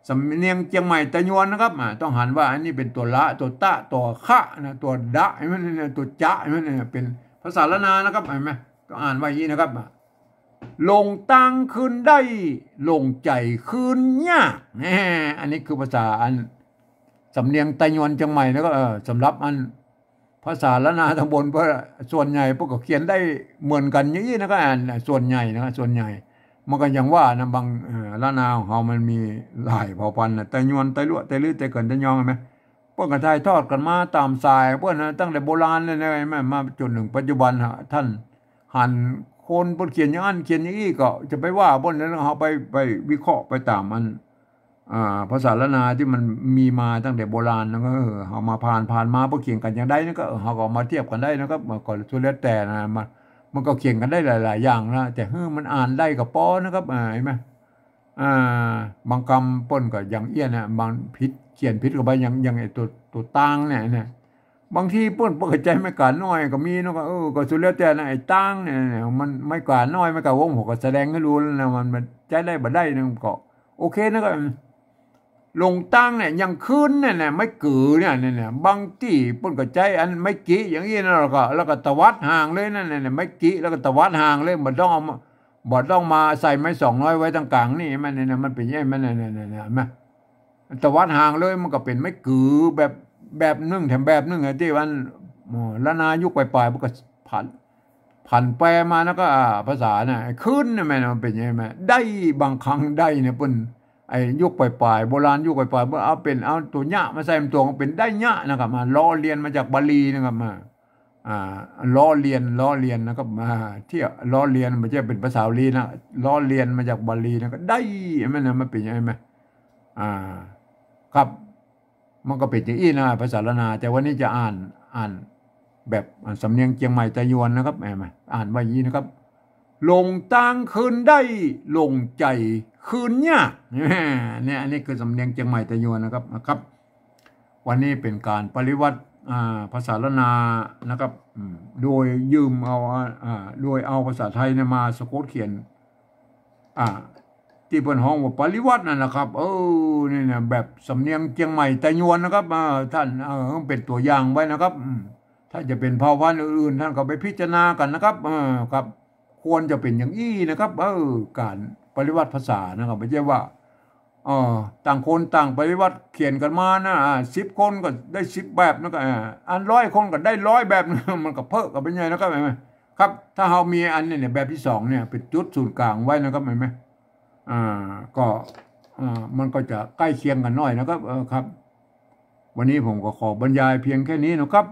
สำเนียงเชียงใหม่ตะยวนนะครับต้องหันว่าอันนี้เป็นตัวละตัวตะตัวคะนะตัวดะมันตัวจะมันเป็นภาษาละนานะครับเห็นไหมก็อ่านไว้อย่างนี้นะครับลงตังคืนได้ลงใจคืนยากอันนี้คือภาษาอันสำเนียงตะยวนเชียงใหม่แล้วก็สำหรับอันภาษาละนาทางบนเพราะส่วนใหญ่พวกก็เขียนได้เหมือนกันอย่างนี้นะครับส่วนใหญ่นะครับส่วนใหญ่มันก็ยังว่านะบางละนาของเขามันมีหลายเผ่าพันธุ์แต่ยวนแต่ลวดแต่ลื้อแต่เกินแต่ยองใช่ไหมพวกกระทายทอดกันมาตามสายพวกนั้นตั้งแต่โบราณเลยนะแม่มาจนถึงปัจจุบันท่านหันคนบนเขียนอย่างนั้นเขียนอย่างนี้ก็จะไปว่าบนนั้นเขาไปวิเคราะห์ไปตามมันภาษาละนาที่มันมีมาตั้งแต่โบราณแล้วก็เอามาผ่านมาพวกเขียนกันอย่างได้นั่นก็เขาก็มาเทียบกันได้นะครับก่อนสุดแล้วแต่นะมันก็เขียนกันได้หลายอย่างนะแต่มันอ่านได้กับป้อนะครับเห็นไหมบางคำป้นก็อย่างเอี้ยนะบางผิดเขียนผิดกับไปอย่างไอ้ตัวตังเนี่ยบางทีป้นเปิดใจไม่กล้าน้อยก็มีนะก็สุดแล้วแต่นะไอ้ตังเนี่ยมันไม่กล้าน้อยไม่กล้าวงหัวก็แสดงให้รู้แล้วนะมันใจได้บ่ได้นะก็โอเคนะครับลงตั้งเนี่ยยังขึ้นเนี่ยไม่กือเนี่ยบางที่ป้นก็ใจอันไม่กี้อย่างนี้นะแล้วก็ตวัดห่างเลยนั่นเนี่ยไม่กี้แล้วก็ตวัดห่างเลยบ่ต้องมาใส่ไม้200ไว้ตรงกลางนี่มันเนี่ยมันเป็นยังไงมันเนี่ยมั้ยตวัดห่างเลยมันก็เป็นไม่กือแบบนึงแถมแบบนึงที่วันละนายุคปลายๆมันก็ผันแปรมาแล้วก็ภาษาเนี่ยขึ้นเนี่ยมันเป็นยังไงได้บางครั้งได้เนี่ยป้นไอ้ยุคปลายๆโบราณยุคปลายๆเมื่อเอาตัวหญ้ามาใส่ตัวเป็นได้หญ้านะครับมาล้อเลียนมาจากบาลีนะครับมาล้อเลียนนะครับมาเที่ยวล้อเลียนไม่ใช่เป็นภาษาบาลีนะล้อเลียนมาจากบาลีนะก็ได้มันเป็นยังไงครับมันก็เป็นอย่างนี้นะภาษาละนาแต่วันนี้จะอ่านแบบสำเนียงเชียงใหม่ตะยวนนะครับอ่านว่าอย่างนี้นะครับลงตังคืนได้ลงใจคืนยากเนี่ยอันนี้คือสำเนียงเชียงใหม่ตะยวนนะครับวันนี้เป็นการปริวัติภาษาละนานะครับโดยยืมเอาโดยเอาภาษาไทยมาสะกดเขียน ที่เปิ้นฮ้องว่าปริวัตินั่นนะครับนี่นะแบบสำเนียงเชียงใหม่ไต้ยวนนะครับท่านเป็นตัวอย่างไว้นะครับถ้าจะเป็นเผ่าพันธุ์อื่นๆท่านก็ไปพิจารณากันนะครับครับควรจะเป็นอย่างอี้นะครับการปริวัติภาษานะครับไม่ใช่ว่าต่างคนต่างปริวัติเขียนกันมานะ10 คนก็ได้10 แบบนะครับอัน100 คนก็ได้100 แบบมันก็เพิ่มกันไปไงนะครับเห็นไหมครับถ้าเรามีอันนี้เนี่ยแบบที่2เนี่ยเป็นจุดศูนย์กลางไว้นะครับเห็นไหมก็มันก็จะใกล้เคียงกันหน่อยนะครับครับวันนี้ผมก็ขอบรรยายเพียงแค่นี้นะครับ